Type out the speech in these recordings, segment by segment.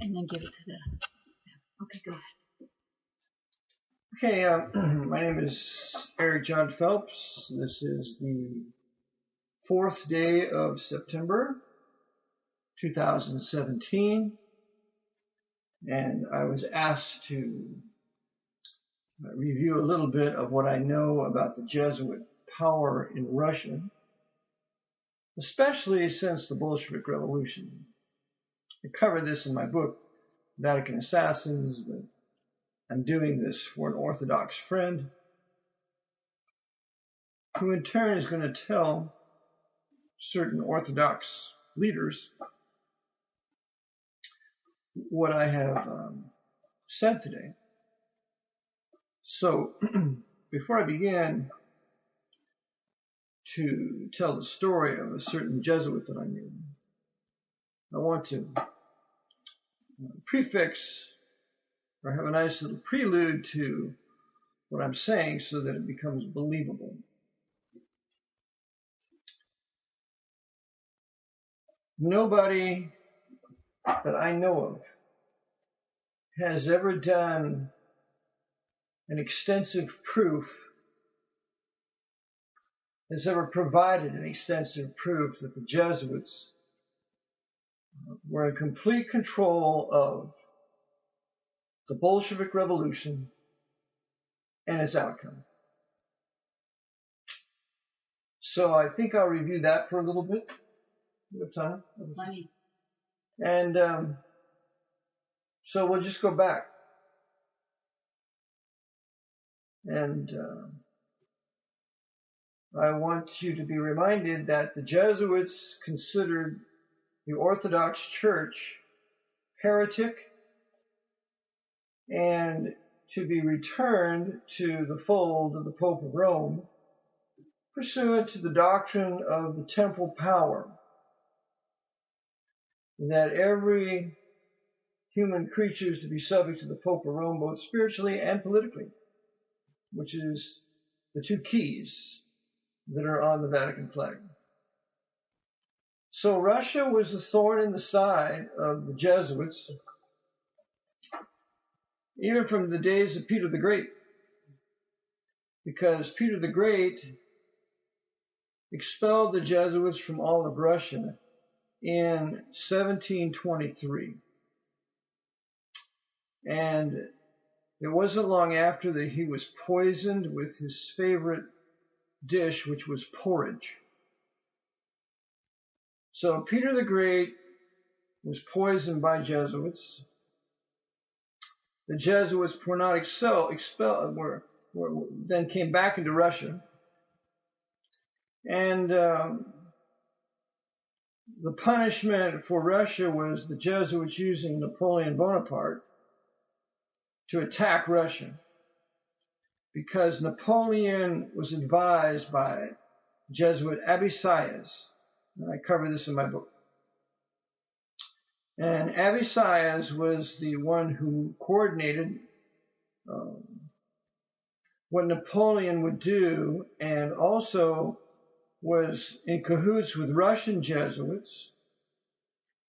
and then give it to the. Okay, go ahead. Okay, my name is Eric John Phelps. This is the 4th day of September 2017, and I was asked to review a little bit of what I know about the Jesuit power in Russia, especially since the Bolshevik Revolution. I covered this in my book, Vatican Assassins, but I'm doing this for an Orthodox friend who in turn is going to tell certain Orthodox leaders what I have said today. So before I begin to tell the story of a certain Jesuit that I knew, I want to prefix or have a nice little prelude to what I'm saying so that it becomes believable. Nobody that I know of has ever done an extensive proof, has ever provided an extensive proof that the Jesuits were in complete control of the Bolshevik Revolution and its outcome. So I think I'll review that for a little bit. You have time? Plenty. And so we'll just go back. And I want you to be reminded that the Jesuits considered the Orthodox Church heretic and to be returned to the fold of the Pope of Rome, pursuant to the doctrine of the temporal power, that every human creature is to be subject to the Pope of Rome, both spiritually and politically, which is the two keys that are on the Vatican flag. So Russia was a thorn in the side of the Jesuits, even from the days of Peter the Great, because Peter the Great expelled the Jesuits from all of Russia in 1723. And it wasn't long after that he was poisoned with his favorite dish, which was porridge. So Peter the Great was poisoned by Jesuits. The Jesuits were not expelled, then came back into Russia. And the punishment for Russia was the Jesuits using Napoleon Bonaparte to attack Russia, because Napoleon was advised by Jesuit Abbé Sieyès, and I cover this in my book. And Abbé Sieyès was the one who coordinated what Napoleon would do, and also was in cahoots with Russian Jesuits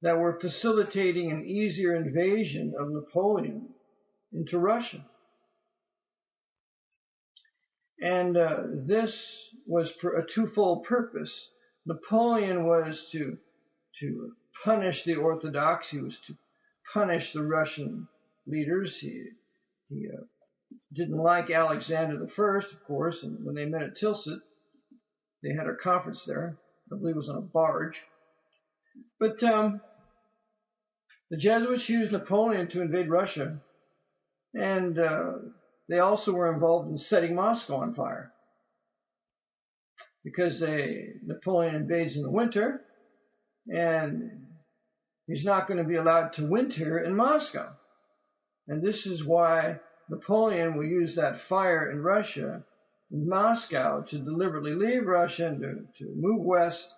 that were facilitating an easier invasion of Napoleon into Russia. And this was for a twofold purpose. Napoleon was to punish the Orthodox. He was to punish the Russian leaders. He didn't like Alexander I, of course, and when they met at Tilsit, they had a conference there. I believe it was on a barge. But the Jesuits used Napoleon to invade Russia, and they also were involved in setting Moscow on fire, because Napoleon invades in the winter, and he's not going to be allowed to winter in Moscow. And this is why Napoleon will use that fire in Russia, in Moscow, to deliberately leave Russia and to move west.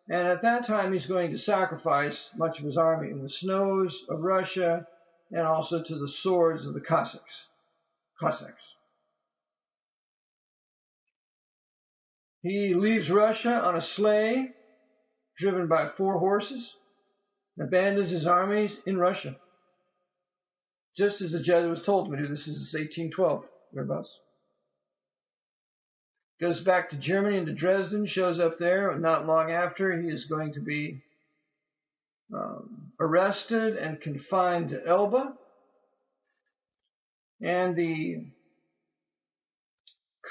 And at that time, he's going to sacrifice much of his army in the snows of Russia and also to the swords of the Cossacks. He leaves Russia on a sleigh driven by 4 horses, and abandons his armies in Russia. just as the Jesuits told him to do. This is 1812, thereabouts. Goes back to Germany and to Dresden, shows up there. Not long after, he is going to be arrested and confined to Elba. And the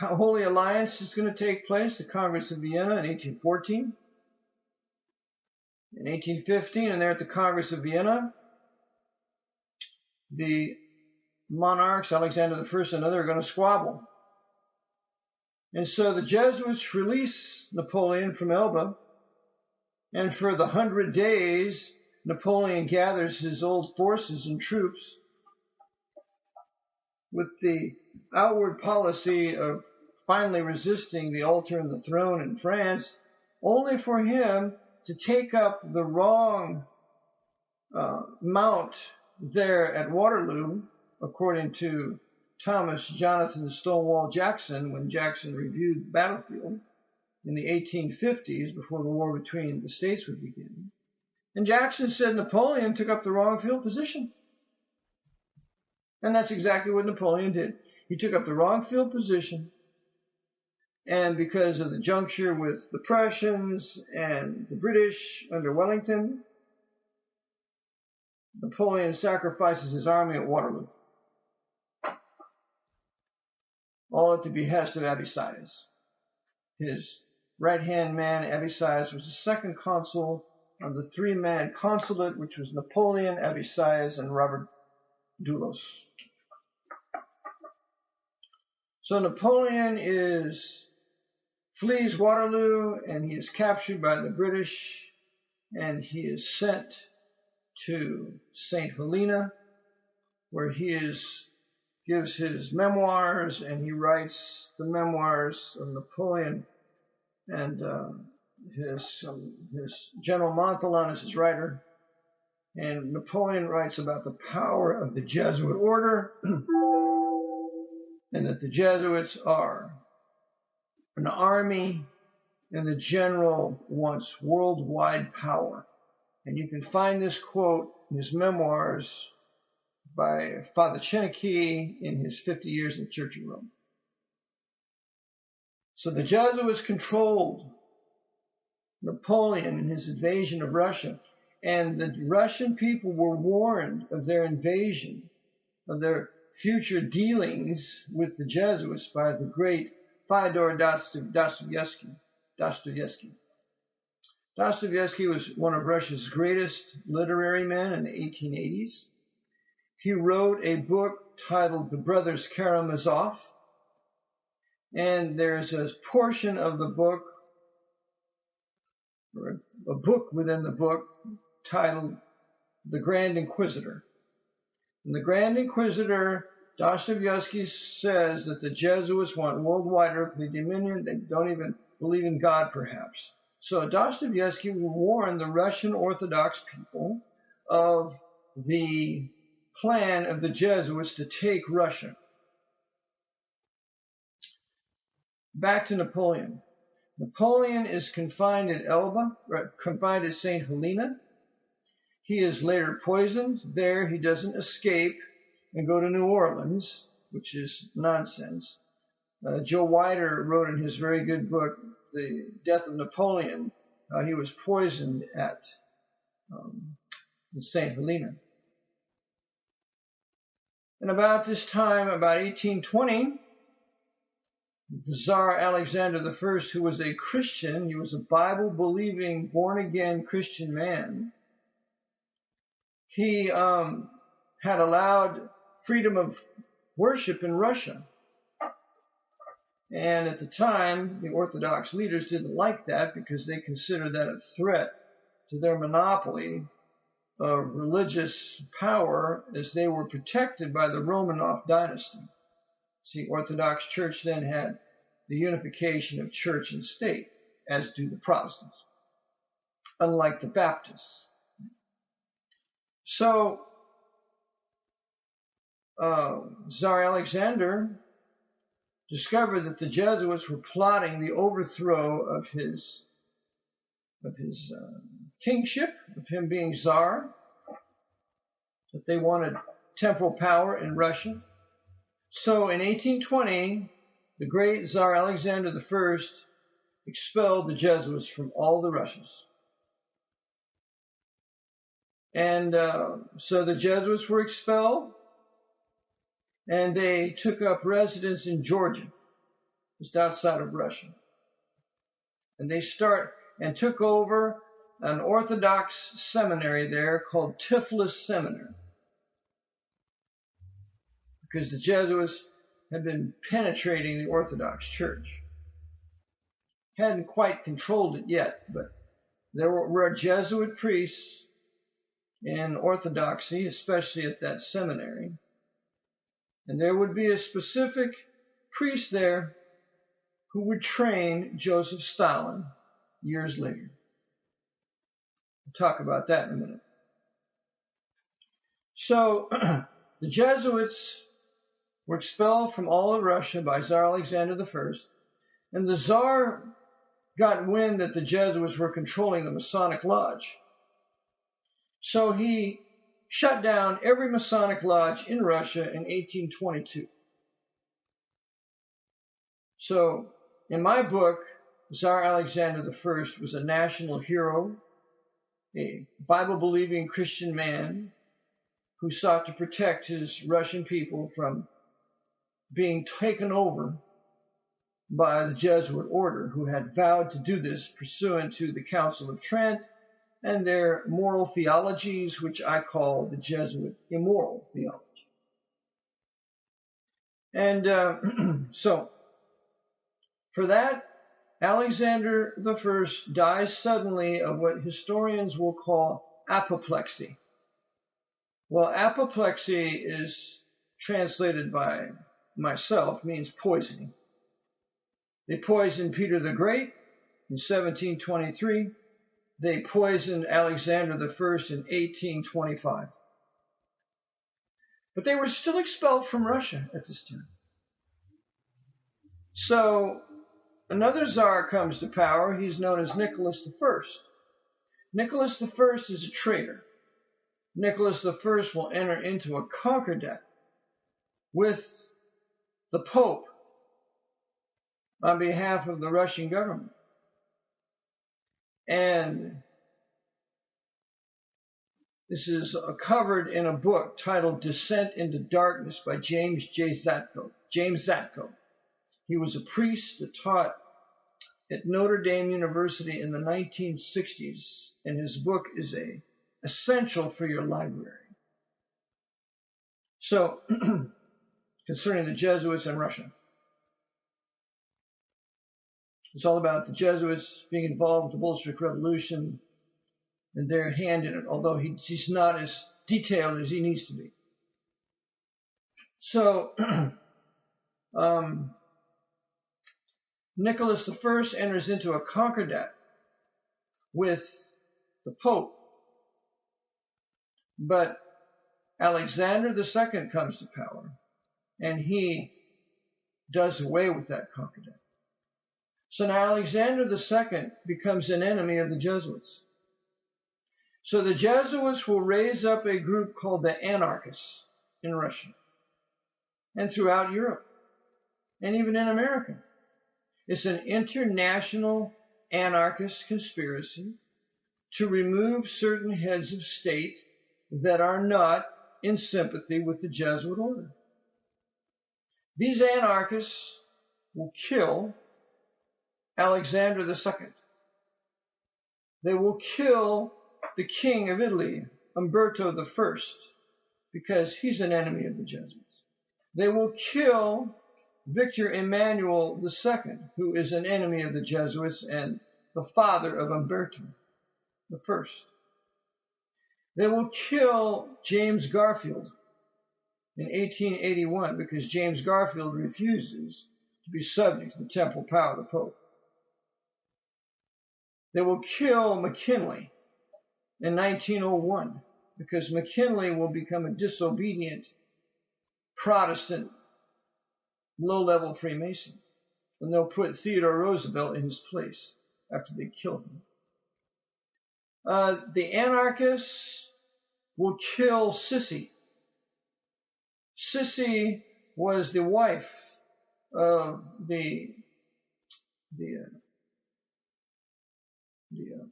Holy Alliance is going to take place, the Congress of Vienna in 1814. In 1815, and there at the Congress of Vienna, the monarchs, Alexander I and another, are going to squabble. And so the Jesuits release Napoleon from Elba, and for the 100 days, Napoleon gathers his old forces and troops with the outward policy of finally resisting the altar and the throne in France, only for him to take up the wrong mount there at Waterloo, according to Thomas Jonathan Stonewall Jackson, when Jackson reviewed the battlefield in the 1850s, before the war between the states would begin. And Jackson said Napoleon took up the wrong field position. And that's exactly what Napoleon did. He took up the wrong field position, and because of the juncture with the Prussians and the British under Wellington, Napoleon sacrifices his army at Waterloo, all at the behest of Abyssides. His right-hand man, Abyssides, was the second consul of the three-man consulate, which was Napoleon, Abyssides, and Robert Doulos. So Napoleon flees Waterloo, and he is captured by the British, and he is sent to St. Helena, where he gives his memoirs, and he writes the memoirs of Napoleon, and his General Montholon is his writer. And Napoleon writes about the power of the Jesuit order, and that the Jesuits are an army, and the general wants worldwide power. And you can find this quote in his memoirs by Father Cheneke in his 50 Years in the Church of Rome. So the Jesuits controlled Napoleon in his invasion of Russia, and the Russian people were warned of their invasion, of their future dealings with the Jesuits by the great Fyodor Dostoevsky. Dostoevsky was one of Russia's greatest literary men in the 1880s. He wrote a book titled The Brothers Karamazov, and there's a portion of the book, or a book within the book, titled The Grand Inquisitor. In The Grand Inquisitor, Dostoevsky says that the Jesuits want worldwide earthly dominion. They don't even believe in God, perhaps. So Dostoevsky warned the Russian Orthodox people of the plan of the Jesuits to take Russia. Back to Napoleon. Napoleon is confined at Elba, confined at St. Helena. He is later poisoned. There he doesn't escape and go to New Orleans, which is nonsense. Joe Weider wrote in his very good book, The Death of Napoleon, he was poisoned at St. Helena. And about this time, about 1820, the Tsar Alexander I, who was a Christian, he was a Bible-believing, born-again Christian man, he had allowed freedom of worship in Russia. And at the time, the Orthodox leaders didn't like that because they considered that a threat to their monopoly of religious power, as they were protected by the Romanov dynasty. See, Orthodox Church then had the unification of church and state, as do the Protestants, unlike the Baptists. So, Tsar Alexander discovered that the Jesuits were plotting the overthrow of his kingship, of him being Tsar, that they wanted temporal power in Russia. So in 1820, the great Tsar Alexander I expelled the Jesuits from all the Russias. And so the Jesuits were expelled, and they took up residence in Georgia, just outside of Russia. And they took over an Orthodox seminary there called Tiflis Seminary, because the Jesuits had been penetrating the Orthodox Church. Hadn't quite controlled it yet, but there were Jesuit priests in Orthodoxy, especially at that seminary. And there would be a specific priest there who would train Joseph Stalin years later. We'll talk about that in a minute. So the Jesuits were expelled from all of Russia by Tsar Alexander I, and the Tsar got wind that the Jesuits were controlling the Masonic Lodge. So he shut down every Masonic Lodge in Russia in 1822. So in my book, Tsar Alexander I was a national hero, a Bible-believing Christian man who sought to protect his Russian people from being taken over by the Jesuit order, who had vowed to do this pursuant to the Council of Trent and their moral theologies, which I call the Jesuit immoral theology. And so, for that, Alexander I dies suddenly of what historians will call apoplexy. Well, apoplexy is translated by myself, means poisoning. They poisoned Peter the Great in 1723. They poisoned Alexander I in 1825. But they were still expelled from Russia at this time. So another Tsar comes to power. He's known as Nicholas I. Nicholas I is a traitor. Nicholas I will enter into a concordat with the Pope on behalf of the Russian government. And this is covered in a book titled Descent into Darkness by James J. Zatko. James Zatko. He was a priest that taught at Notre Dame University in the 1960s, and his book is essential for your library. So, concerning the Jesuits and Russia. It's all about the Jesuits being involved with the Bolshevik Revolution and their hand in it, although he's not as detailed as he needs to be. So, Nicholas I enters into a concordat with the Pope, but Alexander II comes to power, and he does away with that concordat. So now Alexander II becomes an enemy of the Jesuits. So the Jesuits will raise up a group called the anarchists in Russia and throughout Europe and even in America. It's an international anarchist conspiracy to remove certain heads of state that are not in sympathy with the Jesuit order. These anarchists will kill Alexander II. They will kill the King of Italy, Umberto I, because he's an enemy of the Jesuits. They will kill Victor Emmanuel II, who is an enemy of the Jesuits and the father of Umberto I. They will kill James Garfield in 1881 because James Garfield refuses to be subject to the temporal power of the Pope. They will kill McKinley in 1901 because McKinley will become a disobedient Protestant low-level Freemason, and they'll put Theodore Roosevelt in his place after they kill him. The anarchists will kill Sissi Sissy was the wife of the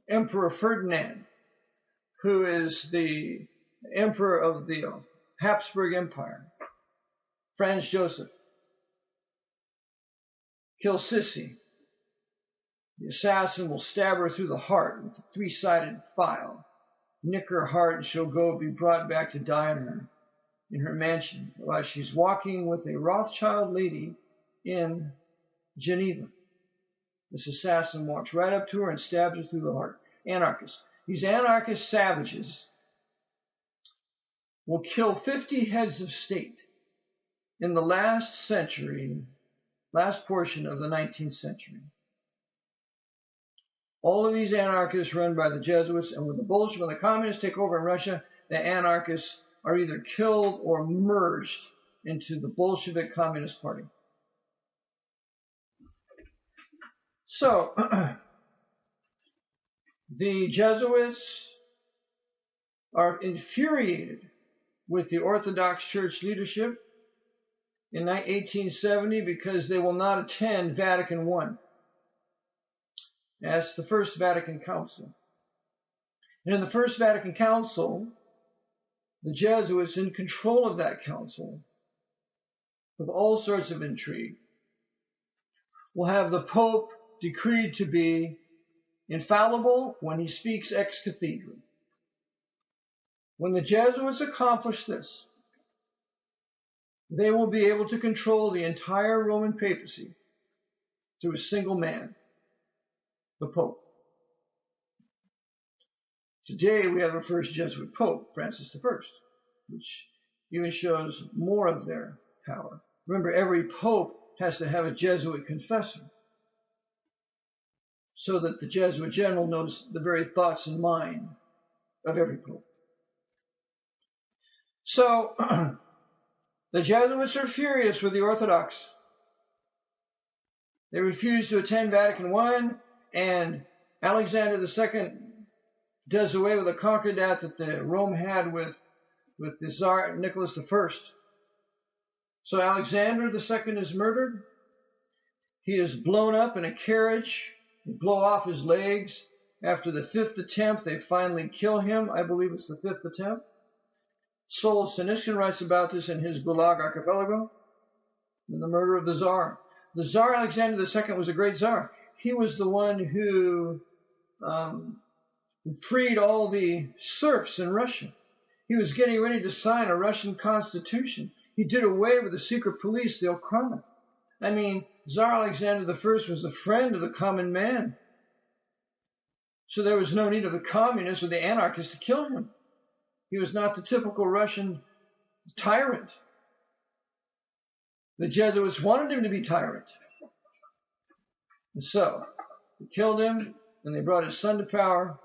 Emperor Ferdinand, who is the emperor of the Habsburg Empire. Franz Joseph kills Sissy. The assassin will stab her through the heart with a 3-sided file, nick her heart, and she'll be brought back to die in her mansion while she's walking with a Rothschild lady in Geneva. This assassin walks right up to her and stabs her through the heart. Anarchists. These anarchist savages will kill 50 heads of state in the last portion of the 19th century. All of these anarchists run by the Jesuits, and when the communists take over in Russia, the anarchists are either killed or merged into the Bolshevik Communist Party. So, the Jesuits are infuriated with the Orthodox Church leadership in 1870 because they will not attend Vatican I. That's the First Vatican Council. And in the First Vatican Council, the Jesuits, in control of that council, with all sorts of intrigue, will have the Pope decreed to be infallible when he speaks ex cathedra. When the Jesuits accomplish this, they will be able to control the entire Roman papacy through a single man, the Pope. Today we have our first Jesuit Pope, Francis I, which even shows more of their power. Remember, every Pope has to have a Jesuit confessor, so that the Jesuit general knows the very thoughts and mind of every Pope. So, the Jesuits are furious with the Orthodox. They refuse to attend Vatican I, and Alexander II does away with the concordat that Rome had with the Tsar Nicholas I. So Alexander II is murdered. He is blown up in a carriage. They blow off his legs. After the 5th attempt, they finally kill him. I believe it's the 5th attempt. Solzhenitsyn writes about this in his Gulag Archipelago, in the murder of the Tsar. The Tsar Alexander II was a great Tsar. He was the one who freed all the serfs in Russia. He was getting ready to sign a Russian constitution. He did away with the secret police, the Okhrana. I mean, Tsar Alexander I was a friend of the common man. So there was no need of the communists or the anarchists to kill him. He was not the typical Russian tyrant. The Jesuits wanted him to be tyrant. And so, they killed him, and they brought his son to power,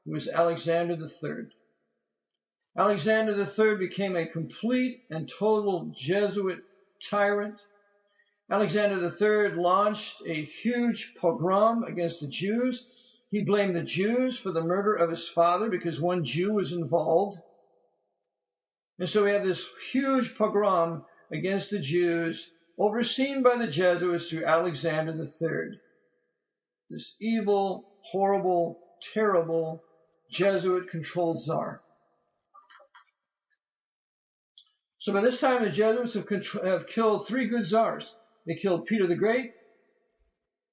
who was Alexander III. Alexander III became a complete and total Jesuit tyrant. Alexander III launched a huge pogrom against the Jews. He blamed the Jews for the murder of his father because one Jew was involved. And so we have this huge pogrom against the Jews, overseen by the Jesuits through Alexander III. This evil, horrible, terrible, Jesuit-controlled Tsar. So by this time, the Jesuits have killed 3 good Tsars. They killed Peter the Great in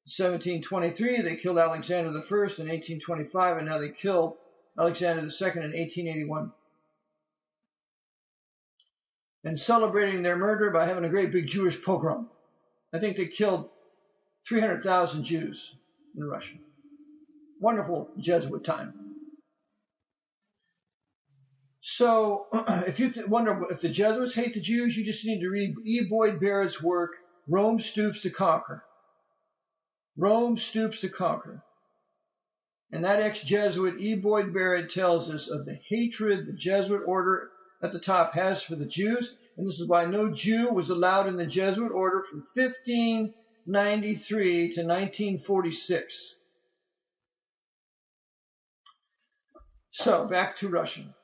1723. They killed Alexander I in 1825, and now they killed Alexander II in 1881. And celebrating their murder by having a great big Jewish pogrom. I think they killed 300,000 Jews in Russia. Wonderful Jesuit time. So, if you wonder if the Jesuits hate the Jews, you just need to read E. Boyd Barrett's work, Rome Stoops to Conquer. Rome Stoops to Conquer. And that ex-Jesuit E. Boyd Barrett tells us of the hatred the Jesuit order at the top has for the Jews, and this is why no Jew was allowed in the Jesuit order from 1593 to 1946. So, back to Russia.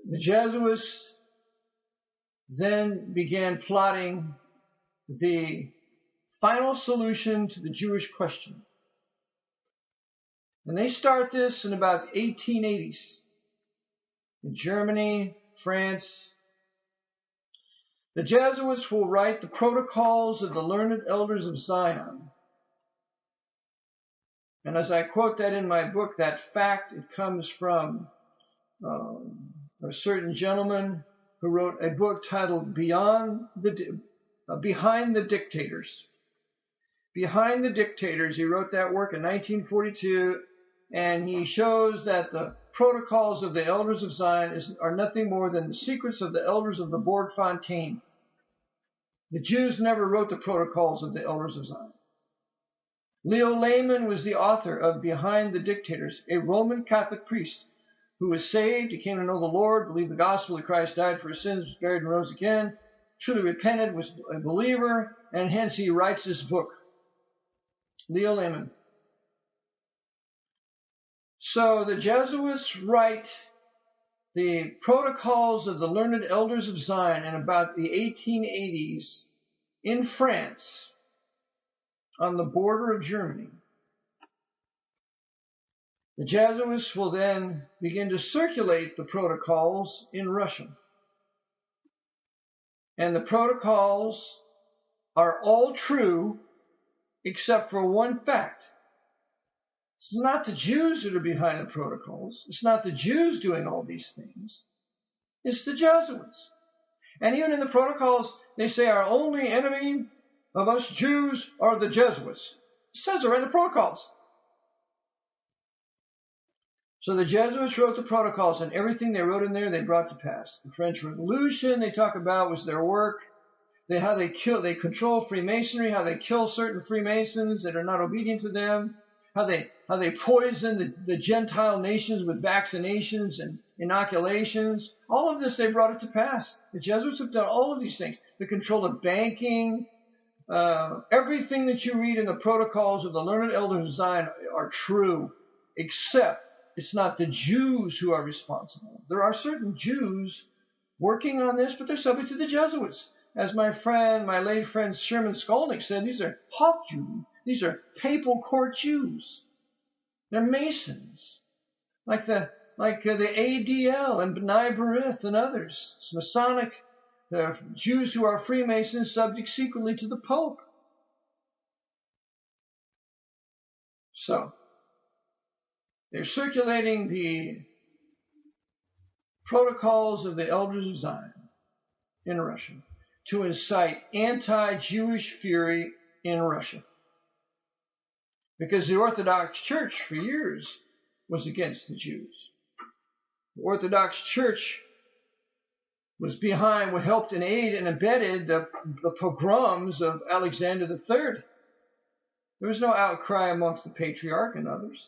The Jesuits then began plotting the final solution to the Jewish question. And they start this in about the 1880s in Germany, France. The Jesuits will write the Protocols of the Learned Elders of Zion. And as I quote that in my book, that fact, it comes from a certain gentleman who wrote a book titled Behind the Dictators. Behind the Dictators. He wrote that work in 1942, and he shows that the Protocols of the Elders of Zion are nothing more than the secrets of the elders of the Borg Fontaine. The Jews never wrote the Protocols of the Elders of Zion. Leo Lehman was the author of Behind the Dictators, a Roman Catholic priest who was saved. He came to know the Lord, believed the gospel that Christ died for his sins, was buried and rose again, truly repented, was a believer, and hence he writes this book. Leo Lehman. So the Jesuits write the Protocols of the Learned Elders of Zion in about the 1880s in France on the border of Germany. The Jesuits will then begin to circulate the protocols in Russia. And the protocols are all true except for one fact. It's not the Jews that are behind the protocols. It's not the Jews doing all these things. It's the Jesuits. And even in the protocols, they say our only enemy of us Jews are the Jesuits. It says it right in the protocols. So the Jesuits wrote the protocols, and everything they wrote in there, they brought to pass. The French Revolution, they talk about, was their work. How they control Freemasonry, how they kill certain Freemasons that are not obedient to them, how they poison the Gentile nations with vaccinations and inoculations. All of this, they brought it to pass. The Jesuits have done all of these things. The control of banking, everything that you read in the protocols of the Learned Elders of Zion are true, except it's not the Jews who are responsible. There are certain Jews working on this, but they're subject to the Jesuits. As my late friend Sherman Skolnick said, these are Hawk Jews. These are papal court Jews. They're Masons, like the ADL and B'nai B'rith and others. It's Masonic Jews who are Freemasons, subject secretly to the Pope. So they're circulating the Protocols of the Elders of Zion in Russia to incite anti-Jewish fury in Russia. Because the Orthodox Church for years was against the Jews. The Orthodox Church was helped and aided and abetted the pogroms of Alexander III. There was no outcry amongst the Patriarch and others.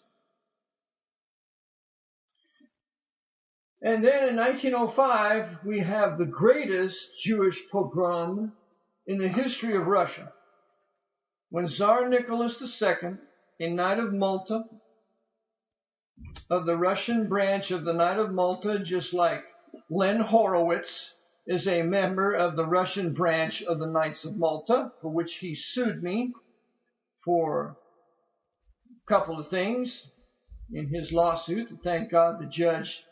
And then in 1905, we have the greatest Jewish pogrom in the history of Russia, when Tsar Nicholas II, a Knight of Malta, of the Russian branch of the Knight of Malta, just like Len Horowitz is a member of the Russian branch of the Knights of Malta, for which he sued me for a couple of things in his lawsuit. Thank God the judge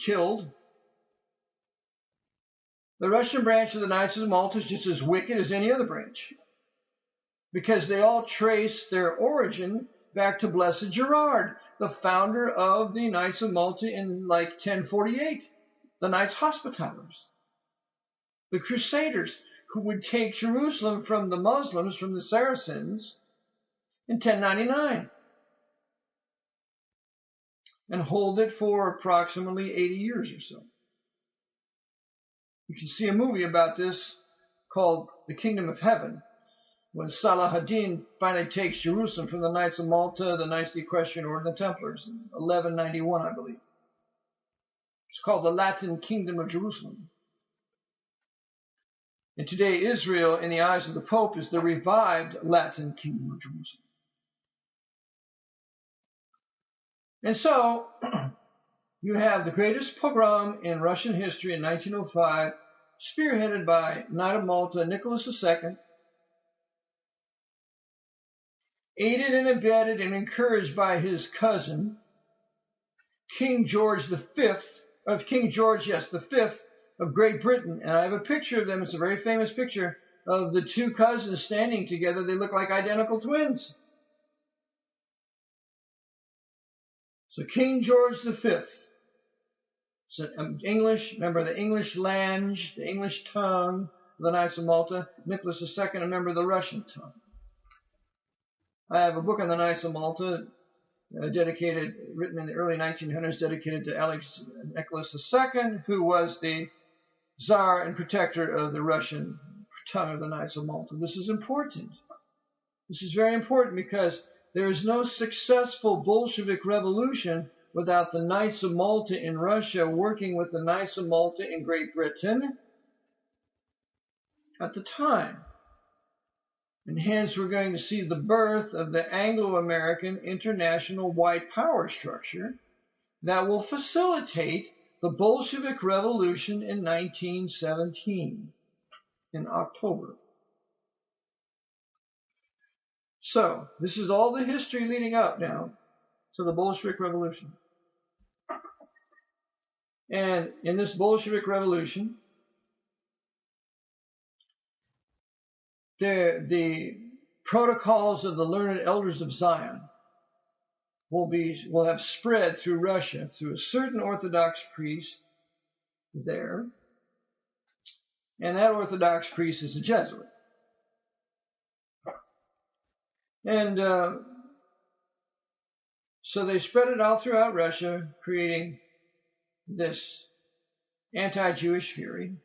killed. The Russian branch of the Knights of Malta is just as wicked as any other branch, because they all trace their origin back to Blessed Gerard, the founder of the Knights of Malta in 1048, the Knights Hospitallers, the Crusaders who would take Jerusalem from the Muslims, from the Saracens, in 1099 and hold it for approximately 80 years or so. You can see a movie about this called The Kingdom of Heaven, when Salah ad-Din finally takes Jerusalem from the Knights of Malta, the Knights of the Equestrian Order, and the Templars, in 1191, I believe. It's called the Latin Kingdom of Jerusalem. And today Israel, in the eyes of the Pope, is the revived Latin Kingdom of Jerusalem. And so, you have the greatest pogrom in Russian history in 1905, spearheaded by Knight of Malta Nicholas II, aided and abetted and encouraged by his cousin, King George V of Great Britain. And I have a picture of them. It's a very famous picture of the two cousins standing together. They look like identical twins. So King George V, so English, remember the English language, the English tongue, the Knights of Malta. Nicholas II, a member of the Russian tongue. I have a book on the Knights of Malta, written in the early 1900s, dedicated to Nicholas II, who was the Tsar and protector of the Russian tongue of the Knights of Malta. This is important. This is very important because there is no successful Bolshevik revolution without the Knights of Malta in Russia working with the Knights of Malta in Great Britain at the time. And hence we're going to see the birth of the Anglo-American international white power structure that will facilitate the Bolshevik Revolution in 1917 in October. So this is all the history leading up now to the Bolshevik Revolution. And in this Bolshevik Revolution, the protocols of the learned elders of Zion will have spread through Russia through a certain Orthodox priest there, and that Orthodox priest is a Jesuit. And so they spread it all throughout Russia, creating this anti-Jewish fury.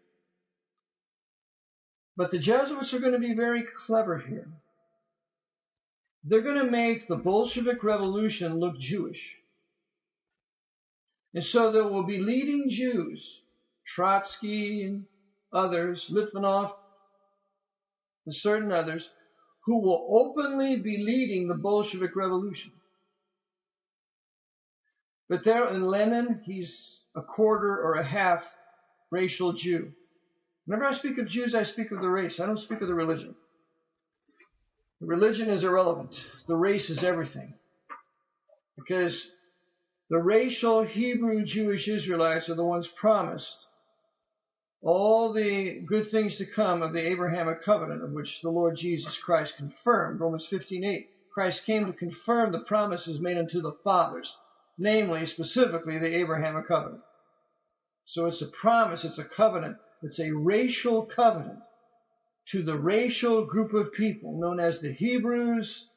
But the Jesuits are going to be very clever here. They're going to make the Bolshevik Revolution look Jewish. And so there will be leading Jews, Trotsky and others, Litvinov and certain others, who will openly be leading the Bolshevik Revolution. But there in Lenin, he's a quarter or a half racial Jew. Whenever I speak of Jews, I speak of the race. I don't speak of the religion. The religion is irrelevant. The race is everything. Because the racial Hebrew Jewish Israelites are the ones promised all the good things to come of the Abrahamic covenant, of which the Lord Jesus Christ confirmed. Romans 15:8. Christ came to confirm the promises made unto the fathers, namely, specifically, the Abrahamic covenant. So it's a promise, it's a covenant, it's a racial covenant to the racial group of people known as the Hebrews,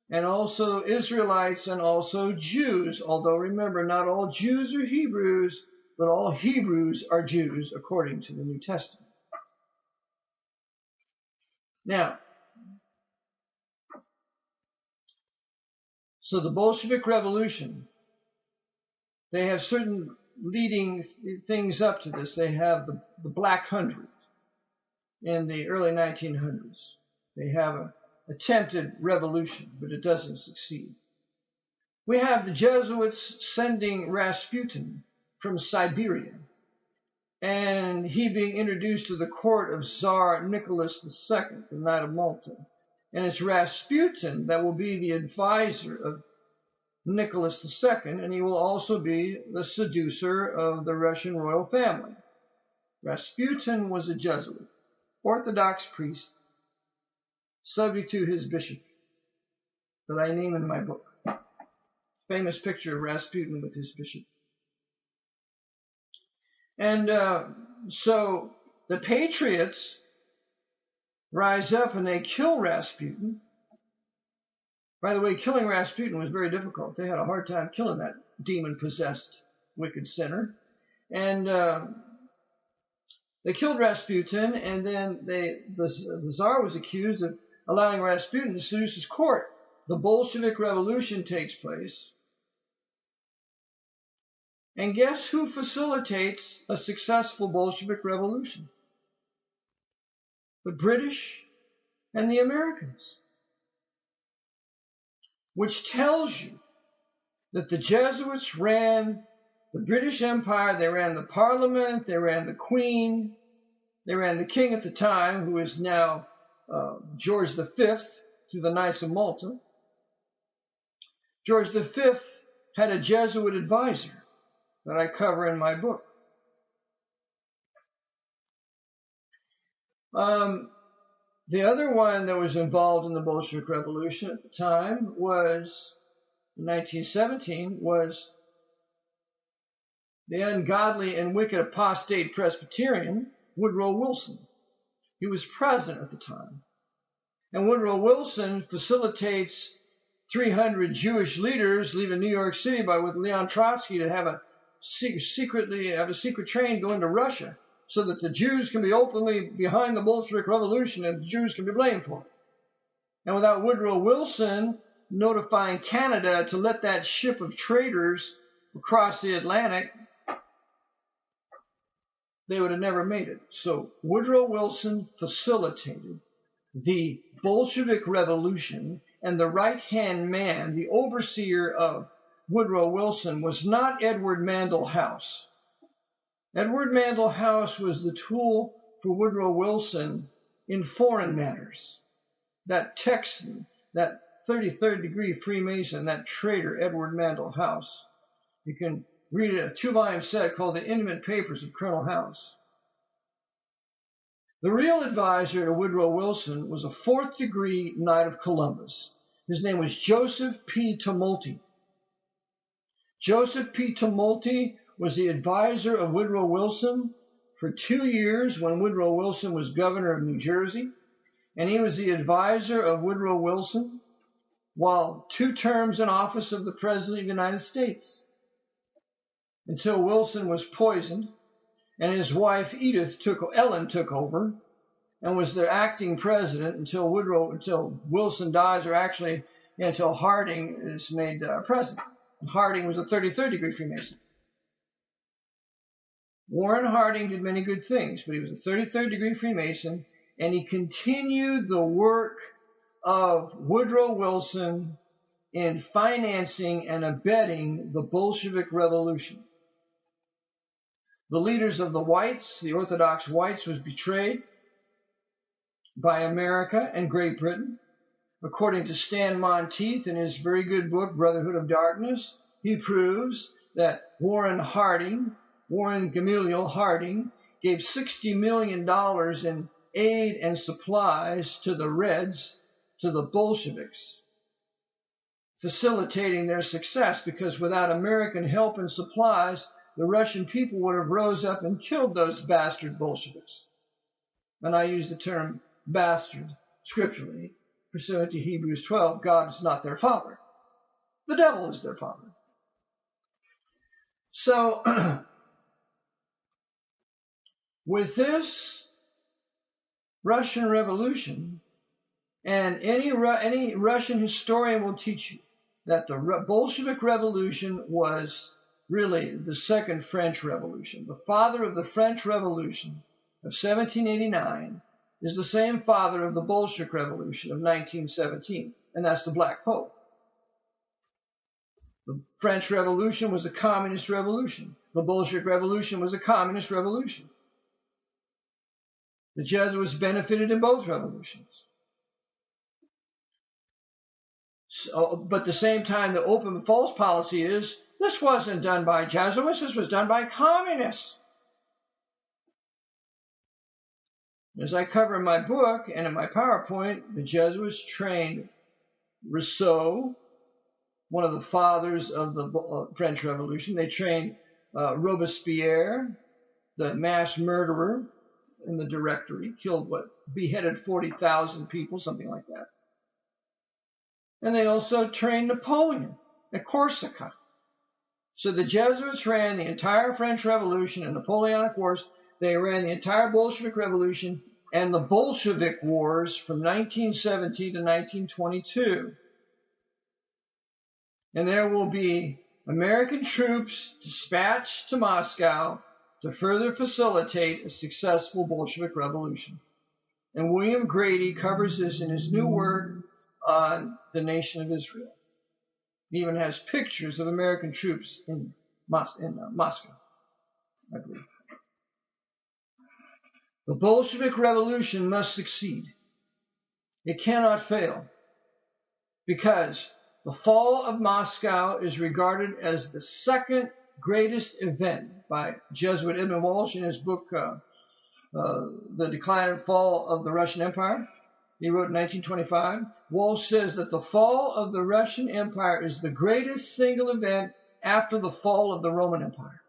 and also Israelites, and also Jews. Although remember, not all Jews are Hebrews, but all Hebrews are Jews according to the New Testament. Now, so the Bolshevik Revolution, they have certain leading things up to this. They have the Black Hundred in the early 1900s. They have an attempted revolution, but it doesn't succeed. We have the Jesuits sending Rasputin from Siberia, and he being introduced to the court of Tsar Nicholas II, the Knight of Malta. And it's Rasputin that will be the advisor of Nicholas II, and he will also be the seducer of the Russian royal family. Rasputin was a Jesuit, Orthodox priest, subject to his bishop, that I name in my book. Famous picture of Rasputin with his bishop. And so the patriots rise up and they kill Rasputin. By the way, killing Rasputin was very difficult. They had a hard time killing that demon-possessed wicked sinner. And they killed Rasputin, and then the Tsar was accused of allowing Rasputin to seduce his court. The Bolshevik Revolution takes place. And guess who facilitates a successful Bolshevik Revolution? The British and the Americans. Which tells you that the Jesuits ran the British Empire. They ran the Parliament. They ran the Queen. They ran the King at the time, who is now George V, through the Knights of Malta. George V had a Jesuit advisor that I cover in my book. The other one that was involved in the Bolshevik Revolution at the time was, in 1917, was the ungodly and wicked apostate Presbyterian Woodrow Wilson. He was president at the time. And Woodrow Wilson facilitates 300 Jewish leaders leaving New York City with Leon Trotsky to have a secret train go into Russia, so that the Jews can be openly behind the Bolshevik Revolution and the Jews can be blamed for it. And without Woodrow Wilson notifying Canada to let that ship of traitors across the Atlantic, they would have never made it. So Woodrow Wilson facilitated the Bolshevik Revolution, and the right-hand man, the overseer of Woodrow Wilson, was not Edward Mandell House. Edward Mandell House was the tool for Woodrow Wilson in foreign matters. That Texan, that 33rd degree Freemason, that traitor, Edward Mandell House. You can read a 2-volume set called The Intimate Papers of Colonel House. The real advisor to Woodrow Wilson was a 4th degree Knight of Columbus. His name was Joseph P. Tumulty. Joseph P. Tumulty was the advisor of Woodrow Wilson for 2 years when Woodrow Wilson was governor of New Jersey, and he was the advisor of Woodrow Wilson while 2 terms in office of the President of the United States, until Wilson was poisoned and his wife Ellen took over and was the acting president until Wilson dies, or actually until Harding is made president. Harding was a 33rd degree Freemason. Warren Harding did many good things, but he was a 33rd degree Freemason, and he continued the work of Woodrow Wilson in financing and abetting the Bolshevik Revolution. The leaders of the whites, the Orthodox whites, was betrayed by America and Great Britain. According to Stan Monteith in his very good book, Brotherhood of Darkness, he proves that Warren Gamaliel Harding, gave $60 million in aid and supplies to the Reds, to the Bolsheviks, facilitating their success, because without American help and supplies, the Russian people would have rose up and killed those bastard Bolsheviks. And I use the term bastard scripturally, pursuant to Hebrews 12. God is not their father. The devil is their father. So, with this Russian Revolution, and any Russian historian will teach you that the Bolshevik Revolution was really the second French Revolution. The father of the French Revolution of 1789 is the same father of the Bolshevik Revolution of 1917, and that's the Black Pope. The French Revolution was a communist revolution. The Bolshevik Revolution was a communist revolution. The Jesuits benefited in both revolutions. But at the same time, the open and false policy is, this wasn't done by Jesuits, this was done by communists. As I cover in my book and in my PowerPoint, the Jesuits trained Rousseau, one of the fathers of the French Revolution. They trained Robespierre, the mass murderer in the Directory, beheaded 40,000 people, something like that. And they also trained Napoleon at Corsica. So the Jesuits ran the entire French Revolution and Napoleonic Wars. They ran the entire Bolshevik Revolution and the Bolshevik Wars from 1917 to 1922. And there will be American troops dispatched to Moscow to further facilitate a successful Bolshevik Revolution. And William Grady covers this in his new work on the nation of Israel. He even has pictures of American troops in Moscow, I believe. The Bolshevik Revolution must succeed. It cannot fail, because the fall of Moscow is regarded as the second greatest event by Jesuit Edmund Walsh in his book, The Decline and Fall of the Russian Empire. He wrote in 1925. Walsh says that the fall of the Russian Empire is the greatest single event after the fall of the Roman Empire.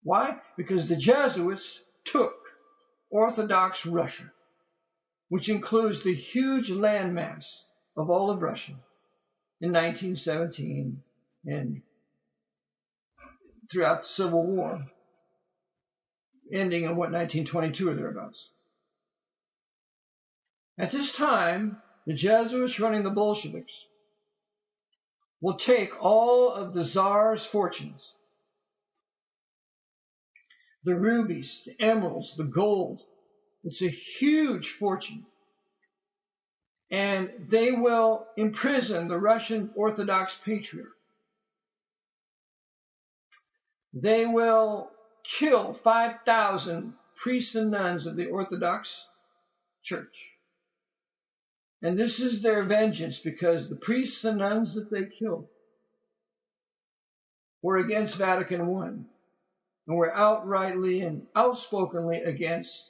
Why? Because the Jesuits took Orthodox Russia, which includes the huge landmass of all of Russia, in 1917 and throughout the Civil War, ending in 1922 or thereabouts. At this time, the Jesuits running the Bolsheviks will take all of the Tsar's fortunes, the rubies, the emeralds, the gold. It's a huge fortune. And they will imprison the Russian Orthodox Patriarch. They will kill 5,000 priests and nuns of the Orthodox Church. And this is their vengeance, because the priests and nuns that they killed were against Vatican I, and were outrightly and outspokenly against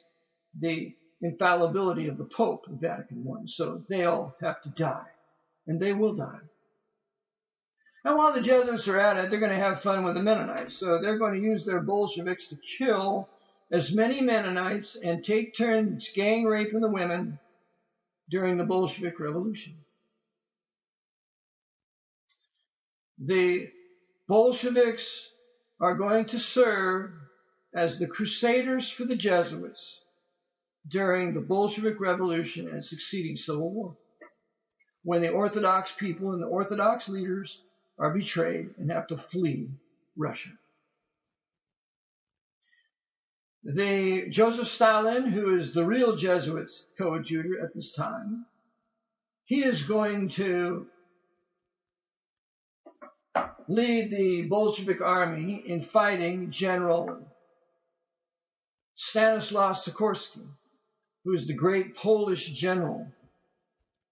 the infallibility of the Pope of Vatican I. So they all have to die, and they will die. And while the Jesuits are at it, they're going to have fun with the Mennonites. So they're going to use their Bolsheviks to kill as many Mennonites and take turns gang raping the women during the Bolshevik Revolution. The Bolsheviks are going to serve as the crusaders for the Jesuits during the Bolshevik Revolution and succeeding Civil War, when the Orthodox people and the Orthodox leaders are betrayed and have to flee Russia. The Joseph Stalin, who is the real Jesuit coadjutor at this time, he is going to lead the Bolshevik army in fighting General Stanislaus Sikorski, who is the great Polish general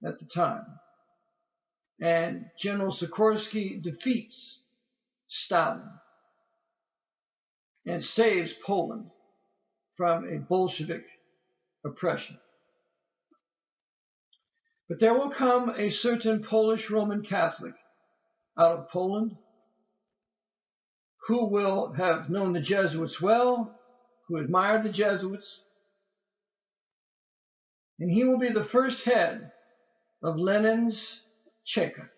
at the time. And General Sikorski defeats Stalin and saves Poland from a Bolshevik oppression. But there will come a certain Polish Roman Catholic out of Poland who will have known the Jesuits well, who admired the Jesuits, and he will be the first head of Lenin's Cheka.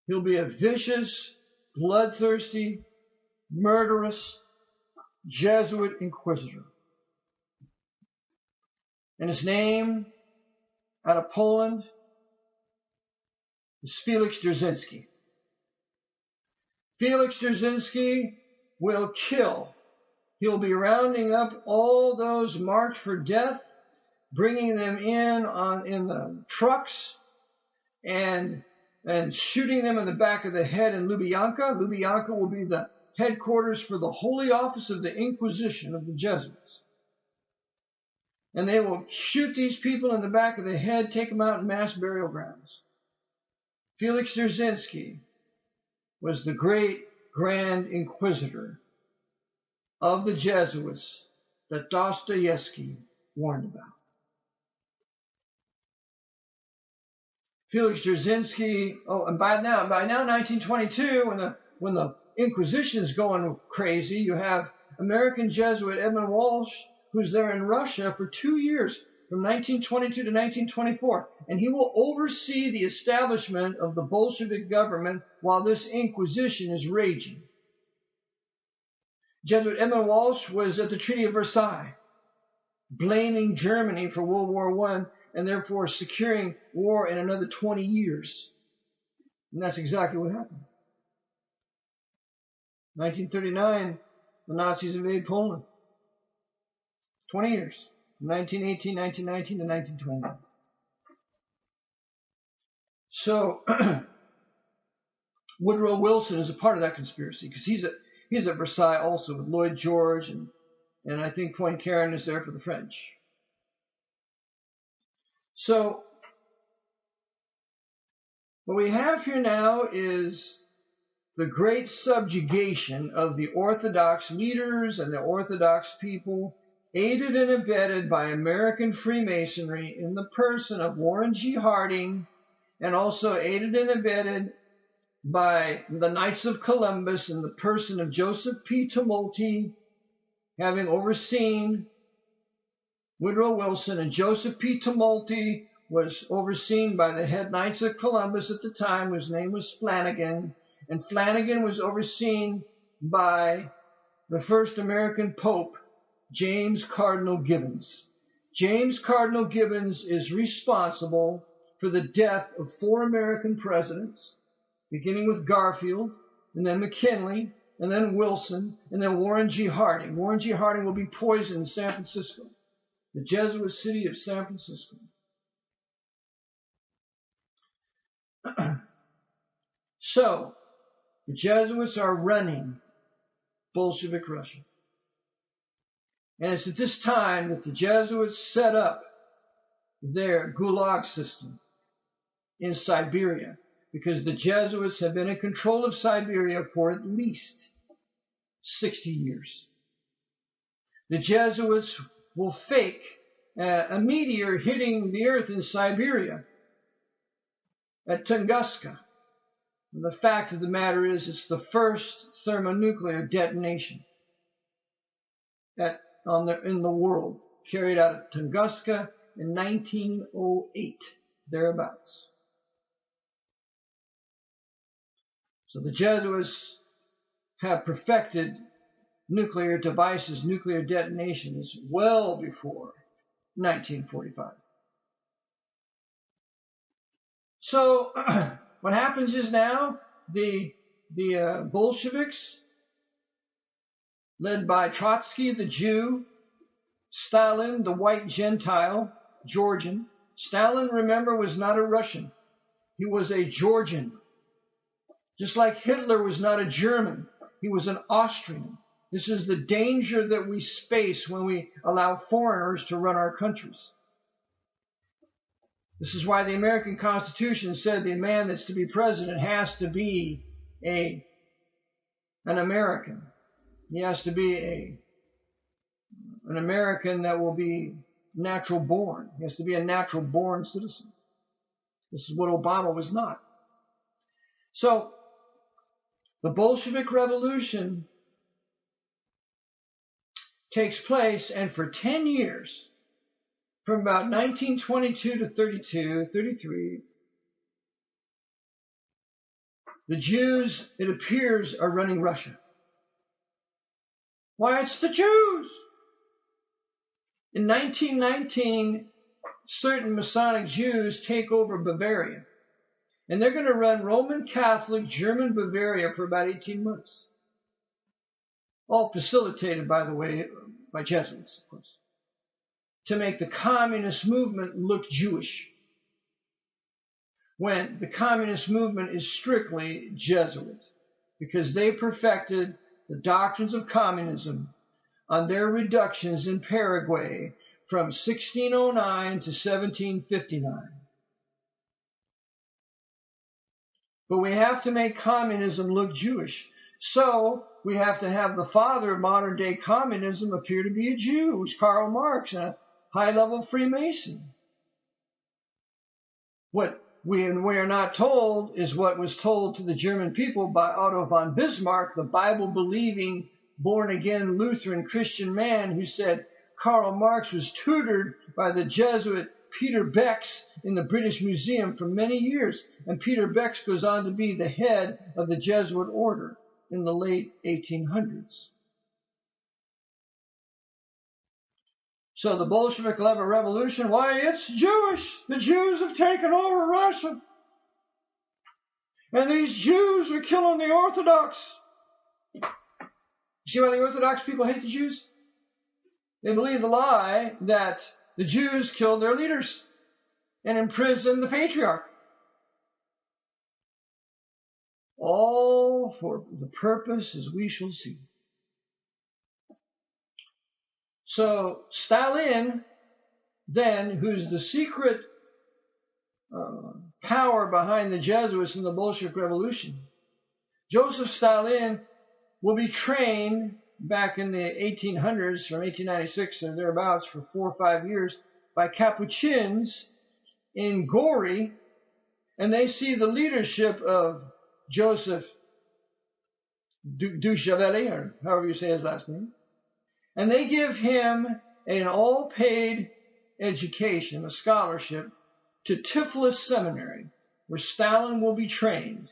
He'll be a vicious, bloodthirsty, murderous Jesuit inquisitor. And his name, out of Poland, is Felix Dzerzhinsky. Felix Dzerzhinsky will kill. He'll be rounding up all those marked for death, bringing them in the trucks, and shooting them in the back of the head in Lubyanka. Lubyanka will be the headquarters for the Holy Office of the Inquisition of the Jesuits. And they will shoot these people in the back of the head, take them out in mass burial grounds. Felix Dzerzhinsky was the great Grand Inquisitor of the Jesuits that Dostoevsky warned about. Felix Dzerzhinsky, and by now 1922, when the Inquisition is going crazy, you have American Jesuit Edmund Walsh, who's there in Russia for 2 years, from 1922 to 1924, and he will oversee the establishment of the Bolshevik government while this Inquisition is raging. Jesuit Edmund Walsh was at the Treaty of Versailles, blaming Germany for World War I, and therefore securing war in another 20 years. And that's exactly what happened. 1939, the Nazis invade Poland. 20 years, from 1918, 1919 to 1920. So, Woodrow Wilson is a part of that conspiracy because he's at Versailles also with Lloyd George, and I think Poincaré is there for the French. So what we have here now is the great subjugation of the Orthodox leaders and the Orthodox people, aided and abetted by American Freemasonry in the person of Warren G. Harding, and also aided and abetted by the Knights of Columbus in the person of Joseph P. Tumulty, having overseen Woodrow Wilson. And Joseph P. Tumulty was overseen by the head Knights of Columbus at the time, whose name was Flanagan. And Flanagan was overseen by the first American Pope, James Cardinal Gibbons. James Cardinal Gibbons is responsible for the death of 4 American presidents, beginning with Garfield, and then McKinley, and then Wilson, and then Warren G. Harding. Warren G. Harding will be poisoned in San Francisco, the Jesuit city of San Francisco. So, the Jesuits are running Bolshevik Russia. And it's at this time that the Jesuits set up their Gulag system in Siberia, because the Jesuits have been in control of Siberia for at least 60 years. The Jesuits will fake a meteor hitting the earth in Siberia at Tunguska. And the fact of the matter is, it's the first thermonuclear detonation in the world, carried out at Tunguska in 1908, thereabouts. So the Jesuits have perfected nuclear devices, nuclear detonations, well before 1945. So what happens is now the Bolsheviks, led by Trotsky, the Jew, Stalin, the white Gentile, Georgian. Stalin, remember, was not a Russian. He was a Georgian. Just like Hitler was not a German. He was an Austrian. This is the danger that we face when we allow foreigners to run our countries. This is why the American Constitution said the man that's to be president has to be an American. He has to be an American that will be natural born. He has to be a natural born citizen. This is what Obama was not. So, the Bolshevik Revolution takes place, and for 10 years, from about 1922 to 32, 33, the Jews, it appears, are running Russia. Why, it's the Jews! In 1919, certain Masonic Jews take over Bavaria. And they're going to run Roman Catholic German Bavaria for about 18 months. All facilitated, by the way, by Jesuits, of course, to make the communist movement look Jewish, when the communist movement is strictly Jesuit, because they perfected the doctrines of communism on their reductions in Paraguay from 1609 to 1759. But we have to make communism look Jewish. So we have to have the father of modern day communism appear to be a Jew, who's Karl Marx, and a high-level Freemason. What we are not told is what was told to the German people by Otto von Bismarck, the Bible-believing, born-again Lutheran Christian man, who said Karl Marx was tutored by the Jesuit Peter Becks in the British Museum for many years. And Peter Becks goes on to be the head of the Jesuit order in the late 1800s. So the Bolshevik Revolution, why, it's Jewish. The Jews have taken over Russia. And these Jews are killing the Orthodox. You see why the Orthodox people hate the Jews? They believe the lie that the Jews killed their leaders and imprisoned the patriarch. all for the purpose as we shall see. So Stalin, then, who's the secret power behind the Jesuits and the Bolshevik Revolution, Joseph Stalin will be trained back in the 1800s, from 1896 or thereabouts, for 4 or 5 years by Capuchins in Gori, and they see the leadership of Joseph Duchevelle, or however you say his last name, and they give him an all-paid education, a scholarship, to Tiflis Seminary, where Stalin will be trained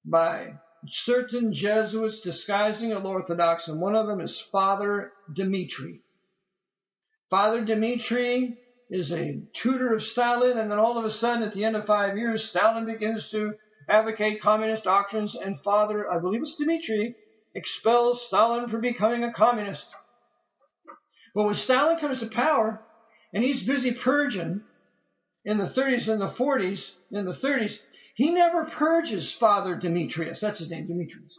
by certain Jesuits disguising as Orthodox, and one of them is Father Dmitri. Father Dmitri is a tutor of Stalin, and then all of a sudden, at the end of 5 years, Stalin begins to advocate communist doctrines, and Father, I believe it's Dmitri, expels Stalin for becoming a communist. But when Stalin comes to power, and he's busy purging in the 30s and the 40s, in the 30s, he never purges Father Demetrius. That's his name, Demetrius.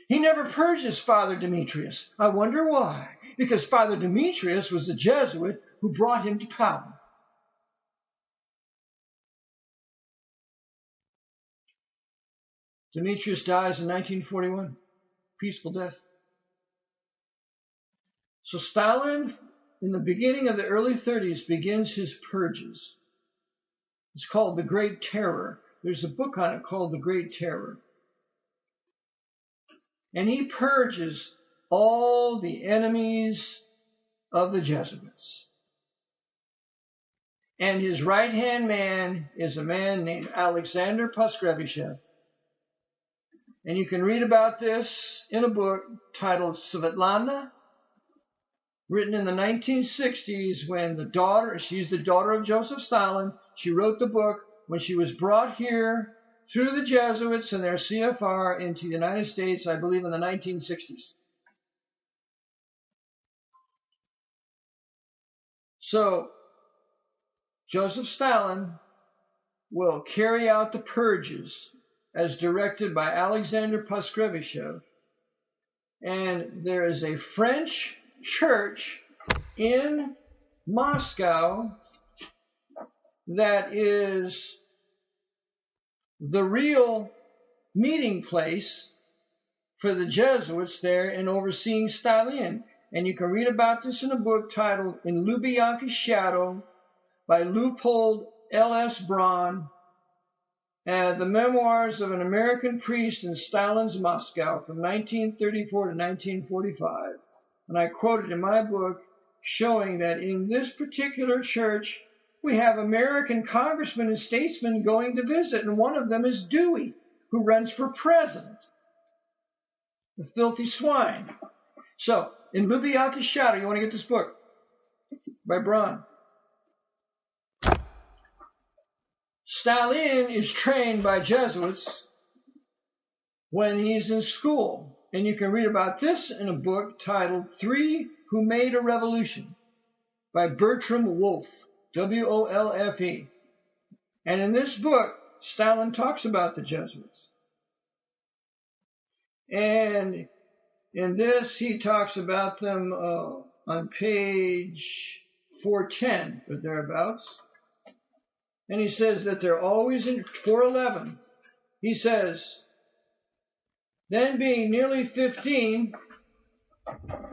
He never purges Father Demetrius. I wonder why. Because Father Demetrius was the Jesuit who brought him to power. Demetrius dies in 1941. Peaceful death. So Stalin, in the beginning of the early 30s, begins his purges. It's called the Great Terror. There's a book on it called The Great Terror. And he purges all the enemies of the Jesuits. And his right-hand man is a man named Alexander Paskrevishev. And you can read about this in a book titled Svetlana, written in the 1960s when she's the daughter of Joseph Stalin. She wrote the book when she was brought here through the Jesuits and their CFR into the United States, I believe in the 1960s. So, Joseph Stalin will carry out the purges as directed by Alexander Paskrevishev. And there is a French church in Moscow that is the real meeting place for the Jesuits there in overseeing Stalin. And you can read about this in a book titled In Lubyanka's Shadow by Leupold L.S. Braun, the memoirs of an American priest in Stalin's Moscow from 1934 to 1945. And I quoted in my book showing that in this particular church, we have American congressmen and statesmen going to visit, and one of them is Dewey, who runs for president. The filthy swine. So, in Lubyanka's Shadow, you want to get this book by Braun. Stalin is trained by Jesuits when he's in school. And you can read about this in a book titled Three Who Made a Revolution by Bertram Wolfe, W-O-L-F-E. And in this book, Stalin talks about the Jesuits. And in this, he talks about them on page 410 or thereabouts. And he says that they're always in 411. He says, then being nearly 15,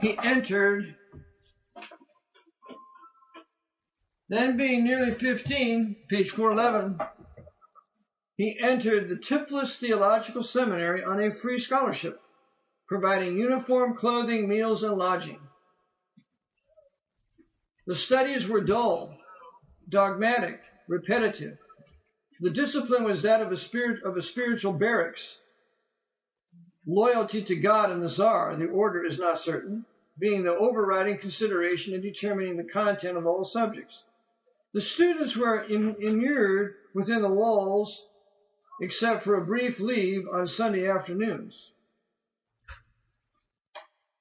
he entered. Then being nearly 15, page 411, he entered the Tiflis Theological Seminary on a free scholarship, providing uniform, clothing, meals, and lodging. The studies were dull, dogmatic, repetitive. The discipline was that of a spiritual barracks. Loyalty to God and the Tsar, the order is not certain, being the overriding consideration in determining the content of all subjects. The students were immured within the walls except for a brief leave on Sunday afternoons.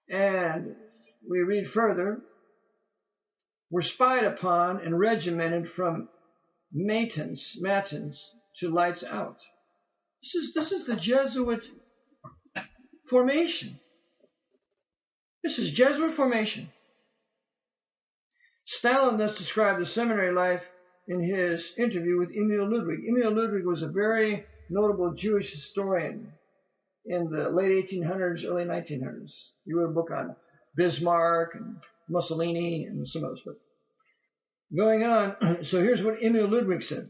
And we read further, were spied upon and regimented from matins to lights out. This is the Jesuit formation. This is Jesuit formation. Stalin thus described the seminary life in his interview with Emil Ludwig. Emil Ludwig was a very notable Jewish historian in the late 1800s, early 1900s. He wrote a book on Bismarck and Mussolini and some others. But going on, so here's what Emil Ludwig said,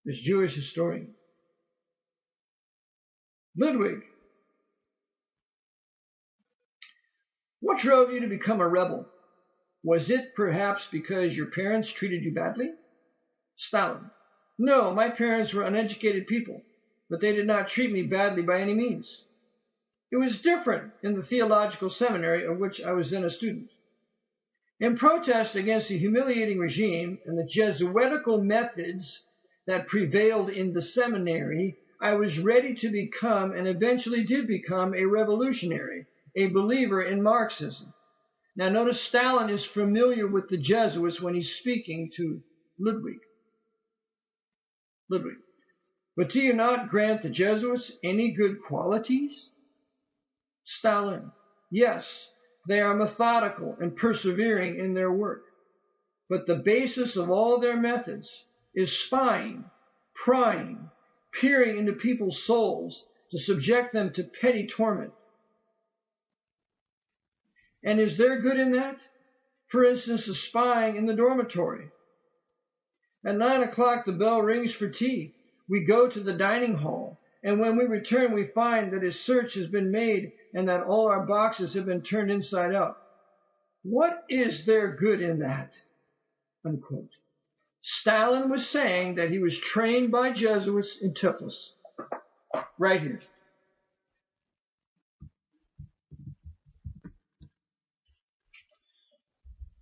this Jewish historian. Ludwig, what drove you to become a rebel? Was it perhaps because your parents treated you badly? Stalin, no, my parents were uneducated people, but they did not treat me badly by any means. It was different in the theological seminary of which I was then a student. In protest against the humiliating regime and the Jesuitical methods that prevailed in the seminary, I was ready to become, and eventually did become, a revolutionary, a believer in Marxism. Now notice Stalin is familiar with the Jesuits when he's speaking to Ludwig. But do you not grant the Jesuits any good qualities? Stalin, yes, they are methodical and persevering in their work. But the basis of all their methods is spying, prying, peering into people's souls to subject them to petty torment. And is there good in that? For instance, the spying in the dormitory. At 9 o'clock, the bell rings for tea. We go to the dining hall, and when we return, we find that a search has been made and that all our boxes have been turned inside out. What is there good in that? Unquote. Stalin was saying that he was trained by Jesuits in Tiflis. Right here.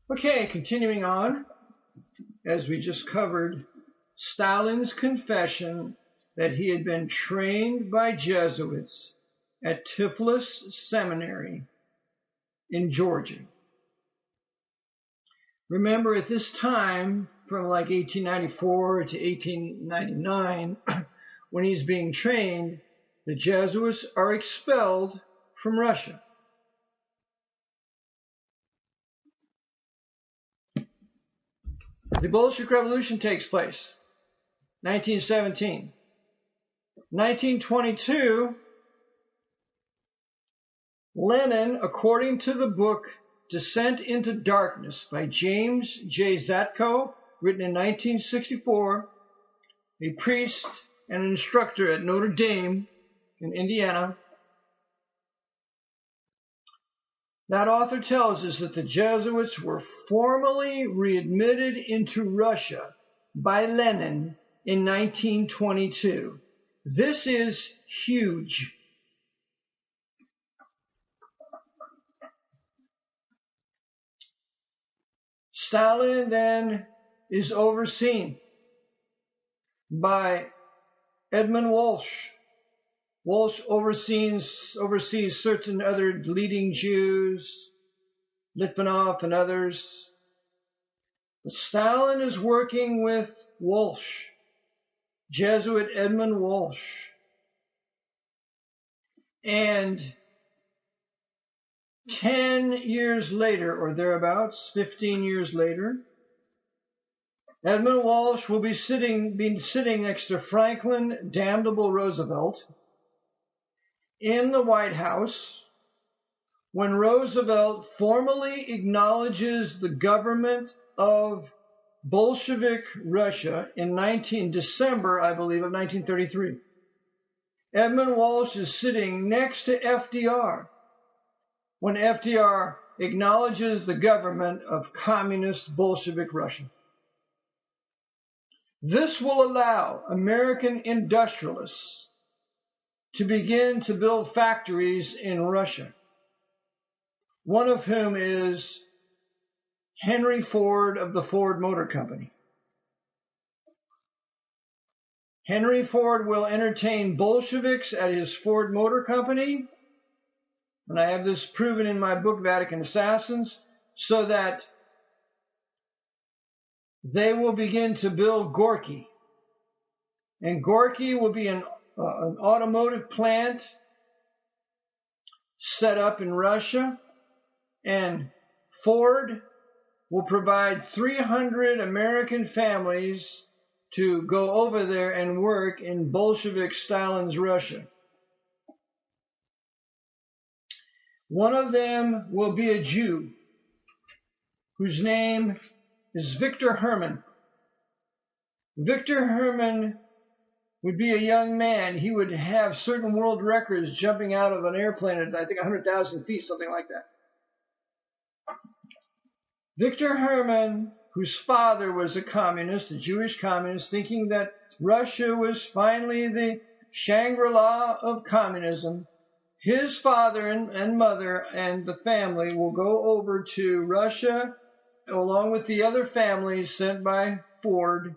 Okay, continuing on, as we just covered, Stalin's confession that he had been trained by Jesuits at Tiflis Seminary in Georgia. Remember, at this time, from like 1894 to 1899, when he's being trained, the Jesuits are expelled from Russia. The Bolshevik Revolution takes place, 1917. 1922, Lenin, according to the book Descent into Darkness by James J. Zatko, written in 1964, a priest and an instructor at Notre Dame in Indiana, that author tells us that the Jesuits were formally readmitted into Russia by Lenin in 1922. This is huge. Stalin then is overseen by Edmund Walsh. Walsh oversees certain other leading Jews, Litvinov and others. But Stalin is working with Walsh, Jesuit Edmund Walsh. And 10 years later, or thereabouts, 15 years later, Edmund Walsh will be sitting next to Franklin Damnable Roosevelt in the White House when Roosevelt formally acknowledges the government of Bolshevik Russia in December, I believe, of 1933. Edmund Walsh is sitting next to FDR when FDR acknowledges the government of communist Bolshevik Russia. This will allow American industrialists to begin to build factories in Russia, one of whom is Henry Ford of the Ford Motor Company. Henry Ford will entertain Bolsheviks at his Ford Motor Company, and I have this proven in my book, Vatican Assassins, so that they will begin to build Gorky, And Gorky will be an automotive plant set up in Russia. And Ford will provide 300 American families to go over there and work in Bolshevik Stalin's Russia. One of them will be a Jew whose name is Victor Herman. Victor Herman would be a young man. He would have certain world records jumping out of an airplane at, I think, 100,000 feet, something like that. Victor Herman, whose father was a communist, a Jewish communist, thinking that Russia was finally the Shangri-La of communism, his father and mother and the family will go over to Russia along with the other families sent by Ford,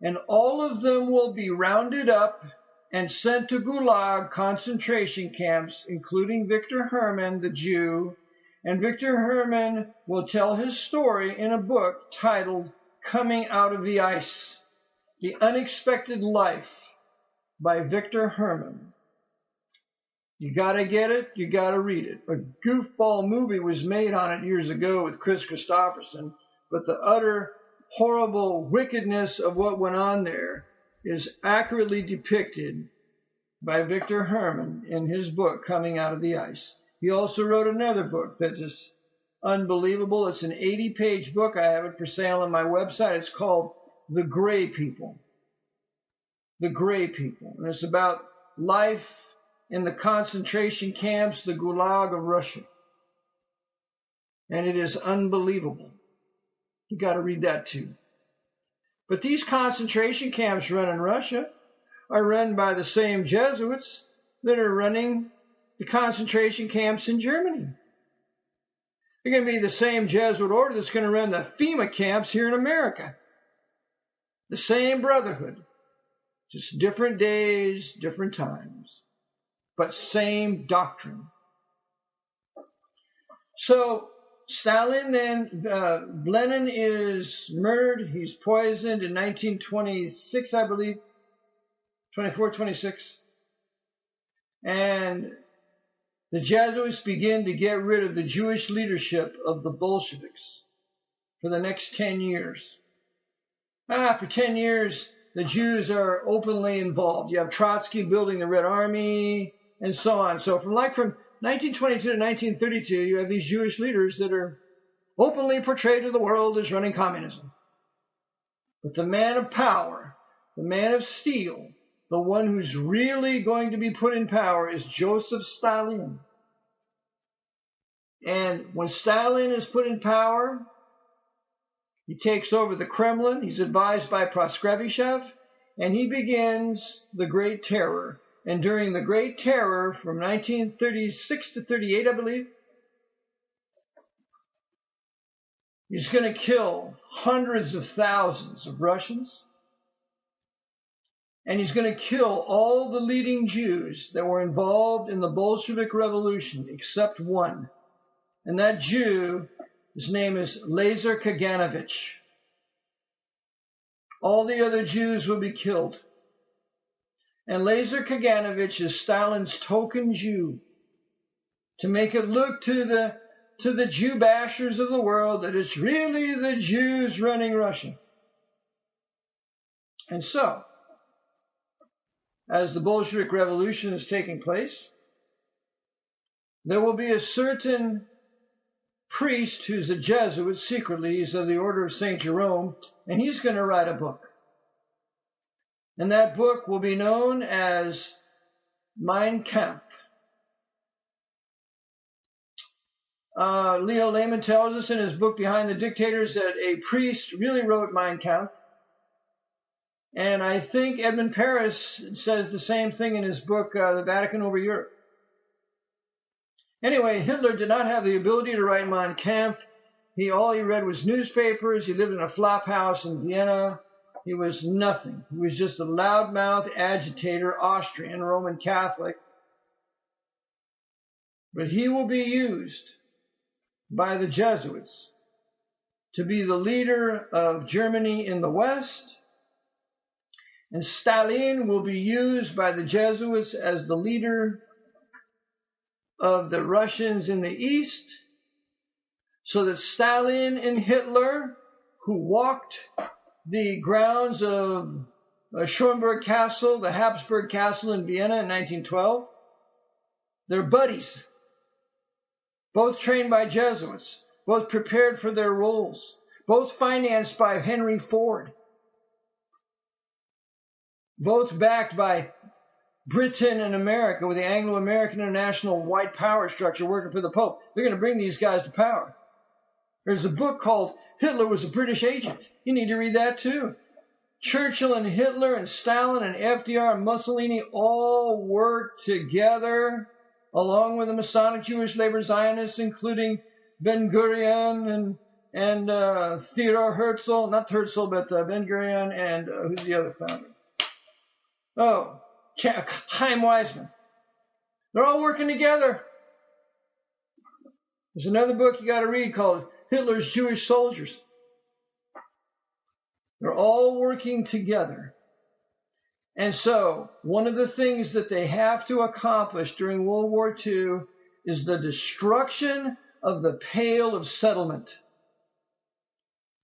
and all of them will be rounded up and sent to Gulag concentration camps, including Victor Herman, the Jew. And Victor Herman will tell his story in a book titled Coming Out of the Ice, The Unexpected Life by Victor Herman. You gotta get it, you gotta read it. A goofball movie was made on it years ago with Chris Christopherson, but the utter horrible wickedness of what went on there is accurately depicted by Victor Herman in his book, Coming Out of the Ice. He also wrote another book that is unbelievable. It's an 80-page book. I have it for sale on my website. It's called The Gray People. The Gray People. And it's about life in the concentration camps, the Gulag of Russia. And it is unbelievable. You got to read that too. But these concentration camps run in Russia are run by the same Jesuits that are running the concentration camps in Germany. They're going to be the same Jesuit order that's going to run the FEMA camps here in America. The same brotherhood. Just different days, different times. But same doctrine. So Stalin then, Lenin is murdered. He's poisoned in 1926, I believe. 24, 26. And the Jesuits begin to get rid of the Jewish leadership of the Bolsheviks for the next 10 years. For 10 years, the Jews are openly involved. You have Trotsky building the Red Army and so on. So from 1922 to 1932, you have these Jewish leaders that are openly portrayed to the world as running communism. But the man of power, the man of steel, the one who's really going to be put in power is Joseph Stalin. And when Stalin is put in power, he takes over the Kremlin. He's advised by Proskevitchev, and he begins the Great Terror. And during the Great Terror from 1936 to 38, I believe, he's going to kill hundreds of thousands of Russians. And he's going to kill all the leading Jews that were involved in the Bolshevik Revolution, except one. And that Jew, his name is Lazar Kaganovich. All the other Jews will be killed. And Lazar Kaganovich is Stalin's token Jew, to make it look to the Jew bashers of the world that it's really the Jews running Russia. And so, as the Bolshevik Revolution is taking place, there will be a certain priest who's a Jesuit secretly. He's of the Order of St. Jerome, and he's going to write a book. And that book will be known as Mein Kampf. Leo Lehman tells us in his book Behind the Dictators that a priest really wrote Mein Kampf. And I think Edmund Paris says the same thing in his book, The Vatican Over Europe. Anyway, Hitler did not have the ability to write Mein Kampf. All he read was newspapers. He lived in a flop house in Vienna. He was nothing. He was just a loudmouth agitator, Austrian, Roman Catholic. But he will be used by the Jesuits to be the leader of Germany in the West And Stalin will be used by the Jesuits as the leader of the Russians in the East, so that Stalin and Hitler, who walked the grounds of Schönberg Castle, the Habsburg Castle in Vienna in 1912, they're buddies, both trained by Jesuits, both prepared for their roles, both financed by Henry Ford, both backed by Britain and America with the Anglo-American International White Power structure working for the Pope. They're going to bring these guys to power. There's a book called Hitler Was a British Agent. You need to read that too. Churchill and Hitler and Stalin and FDR and Mussolini all worked together along with the Masonic Jewish labor Zionists, including Ben-Gurion and Theodor Herzl, not Herzl, but Ben-Gurion and who's the other founder? Oh, Chaim Weizmann. They're all working together. There's another book you got to read called Hitler's Jewish Soldiers. They're all working together. And so, one of the things that they have to accomplish during World War II is the destruction of the Pale of Settlement.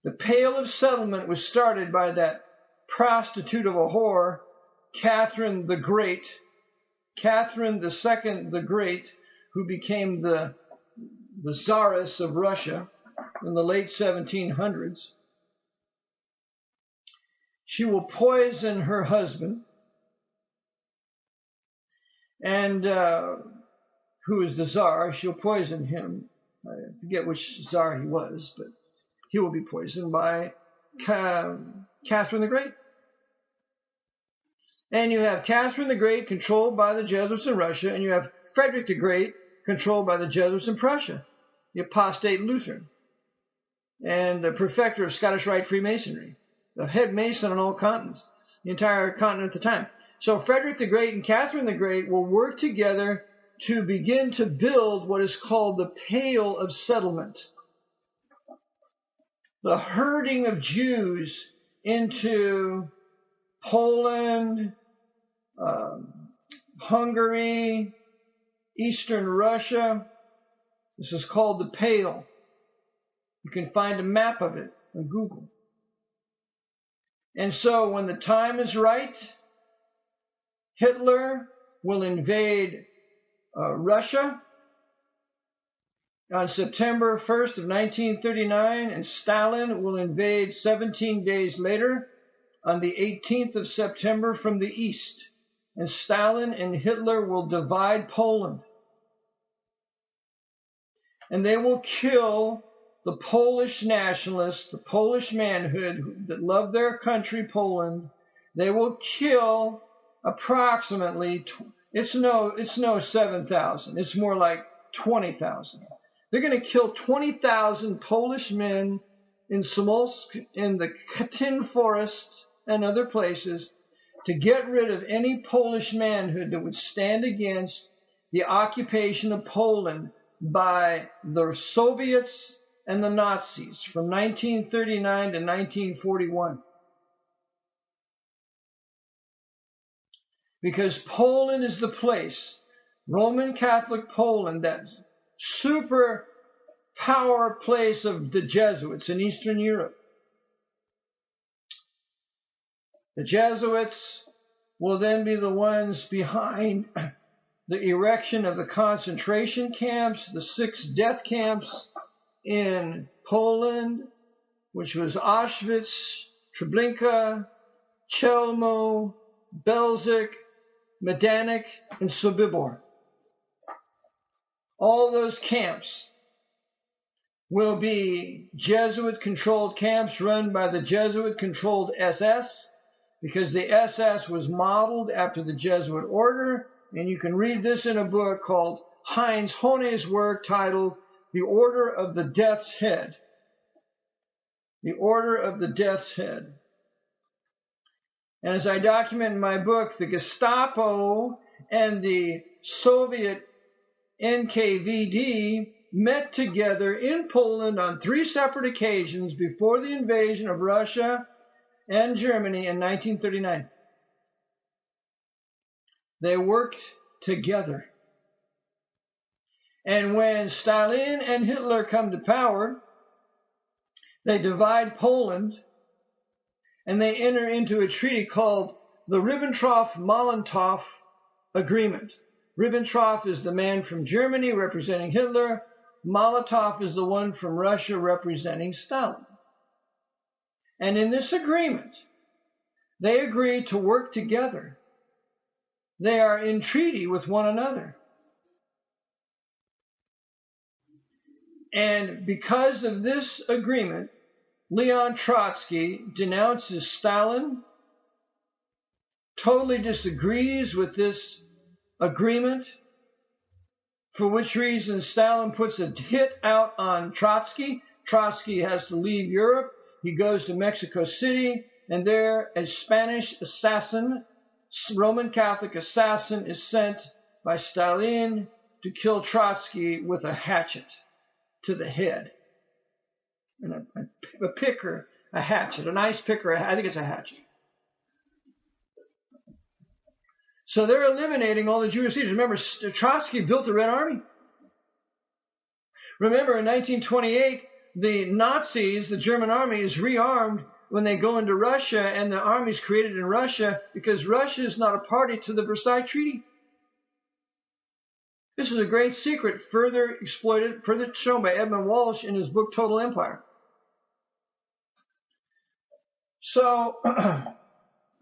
The Pale of Settlement was started by that prostitute of a whore, Catherine the Great, Catherine II the Great, who became the Tsaress of Russia in the late 1700s. She will poison her husband, and who is the Tsar. She'll poison him. I forget which Tsar he was, but he will be poisoned by Catherine the Great. And you have Catherine the Great controlled by the Jesuits in Russia, and you have Frederick the Great controlled by the Jesuits in Prussia, the apostate Lutheran, and the perfecter of Scottish Rite Freemasonry, the head Mason on all continents, the entire continent at the time. So Frederick the Great and Catherine the Great will work together to begin to build what is called the Pale of Settlement, the herding of Jews into Poland, Hungary, Eastern Russia. This is called the Pale. You can find a map of it on Google. And so when the time is right, Hitler will invade Russia on September 1st of 1939, and Stalin will invade 17 days later on the 18th of September from the east. And Stalin and Hitler will divide Poland. And they will kill the Polish nationalists, the Polish manhood that love their country, Poland. They will kill approximately, it's no 7,000. It's more like 20,000. They're going to kill 20,000 Polish men in Smolsk, in the Katyn forest and other places, to get rid of any Polish manhood that would stand against the occupation of Poland by the Soviets and the Nazis from 1939 to 1941. Because Poland is the place, Roman Catholic Poland, that super power place of the Jesuits in Eastern Europe. The Jesuits will then be the ones behind the erection of the concentration camps, the 6 death camps in Poland, which was Auschwitz, Treblinka, Chelmo, Belzec, Majdanek, and Sobibor. All those camps will be Jesuit-controlled camps run by the Jesuit-controlled SS, because the SS was modeled after the Jesuit order, and you can read this in a book called Heinz Hone's work titled The Order of the Death's Head. The Order of the Death's Head. And as I document in my book, the Gestapo and the Soviet NKVD met together in Poland on 3 separate occasions before the invasion of Russia and Germany in 1939. They worked together. And when Stalin and Hitler come to power, they divide Poland and they enter into a treaty called the Ribbentrop-Molotov Agreement. Ribbentrop is the man from Germany representing Hitler. Molotov is the one from Russia representing Stalin. And in this agreement, they agree to work together. They are in treaty with one another. And because of this agreement, Leon Trotsky denounces Stalin, totally disagrees with this agreement, for which reason Stalin puts a hit out on Trotsky. Trotsky has to leave Europe. He goes to Mexico City, and there a Spanish assassin, Roman Catholic assassin, is sent by Stalin to kill Trotsky with a hatchet to the head. And a picker, a hatchet, a nice picker, I think it's a hatchet. So they're eliminating all the Jewish leaders. Remember, Trotsky built the Red Army. Remember, in 1928, the Nazis, the German army, is rearmed when they go into Russia, and the army is created in Russia because Russia is not a party to the Versailles Treaty. This is a great secret, further exploited, further shown by Edmund Walsh in his book Total Empire. So,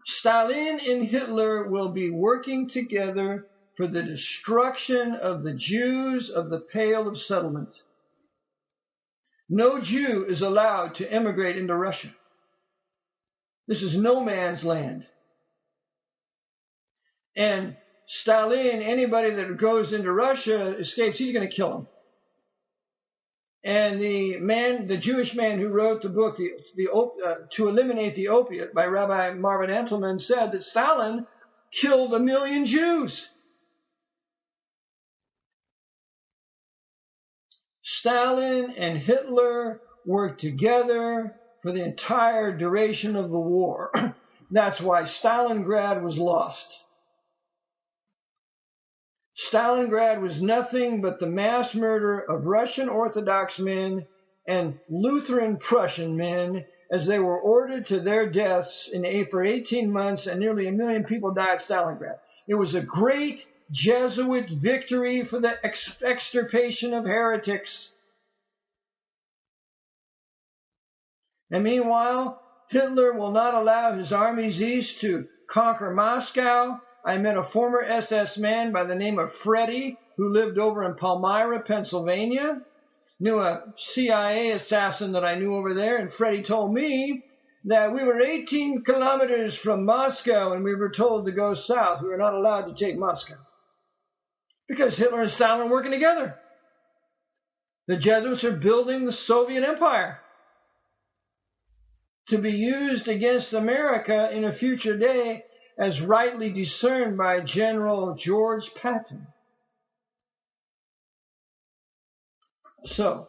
Stalin and Hitler will be working together for the destruction of the Jews of the Pale of Settlement. No Jew is allowed to emigrate into Russia. This is no man's land. And Stalin, anybody that goes into Russia, escapes, he's going to kill them. And the Jewish man who wrote the book, To Eliminate the Opiate by Rabbi Marvin Entelman, said that Stalin killed 1 million Jews. Stalin and Hitler worked together for the entire duration of the war. That's why Stalingrad was lost. Stalingrad was nothing but the mass murder of Russian Orthodox men and Lutheran Prussian men as they were ordered to their deaths for 18 months, and nearly 1 million people died at Stalingrad. It was a great Jesuit victory for the extirpation of heretics. And meanwhile, Hitler will not allow his armies east to conquer Moscow. I met a former SS man by the name of Freddie who lived over in Palmyra, Pennsylvania. Knew a CIA assassin that I knew over there, and Freddie told me that we were 18 kilometers from Moscow and we were told to go south. We were not allowed to take Moscow because Hitler and Stalin are working together. The Jesuits are building the Soviet Empire to be used against America in a future day, as rightly discerned by General George Patton. So,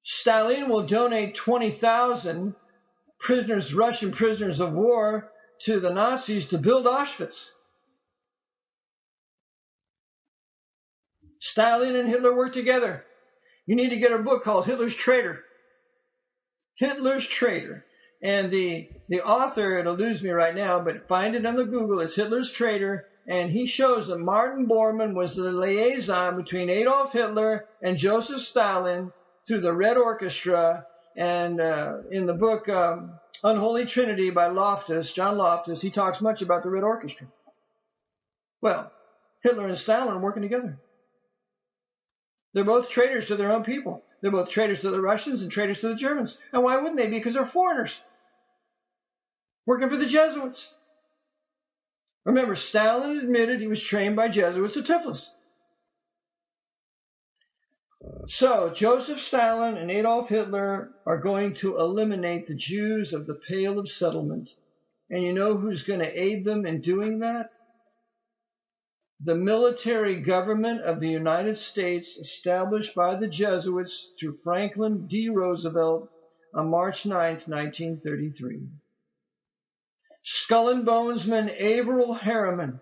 Stalin will donate 20,000 prisoners, Russian prisoners of war, to the Nazis to build Auschwitz. Stalin and Hitler work together. You need to get a book called Hitler's Traitor. Hitler's Traitor. And the author, it eludes me right now, but find it on the Google, it's Hitler's Traitor, and he shows that Martin Bormann was the liaison between Adolf Hitler and Joseph Stalin through the Red Orchestra. And in the book Unholy Trinity by John Loftus, he talks much about the Red Orchestra. Well, Hitler and Stalin are working together. They're both traitors to their own people. They're both traitors to the Russians and traitors to the Germans. And why wouldn't they be? Because they're foreigners working for the Jesuits. Remember, Stalin admitted he was trained by Jesuits at Tiflis. So, Joseph Stalin and Adolf Hitler are going to eliminate the Jews of the Pale of Settlement. And you know who's going to aid them in doing that? The military government of the United States, established by the Jesuits through Franklin D. Roosevelt on March 9, 1933. Skull and Bonesman Averell Harriman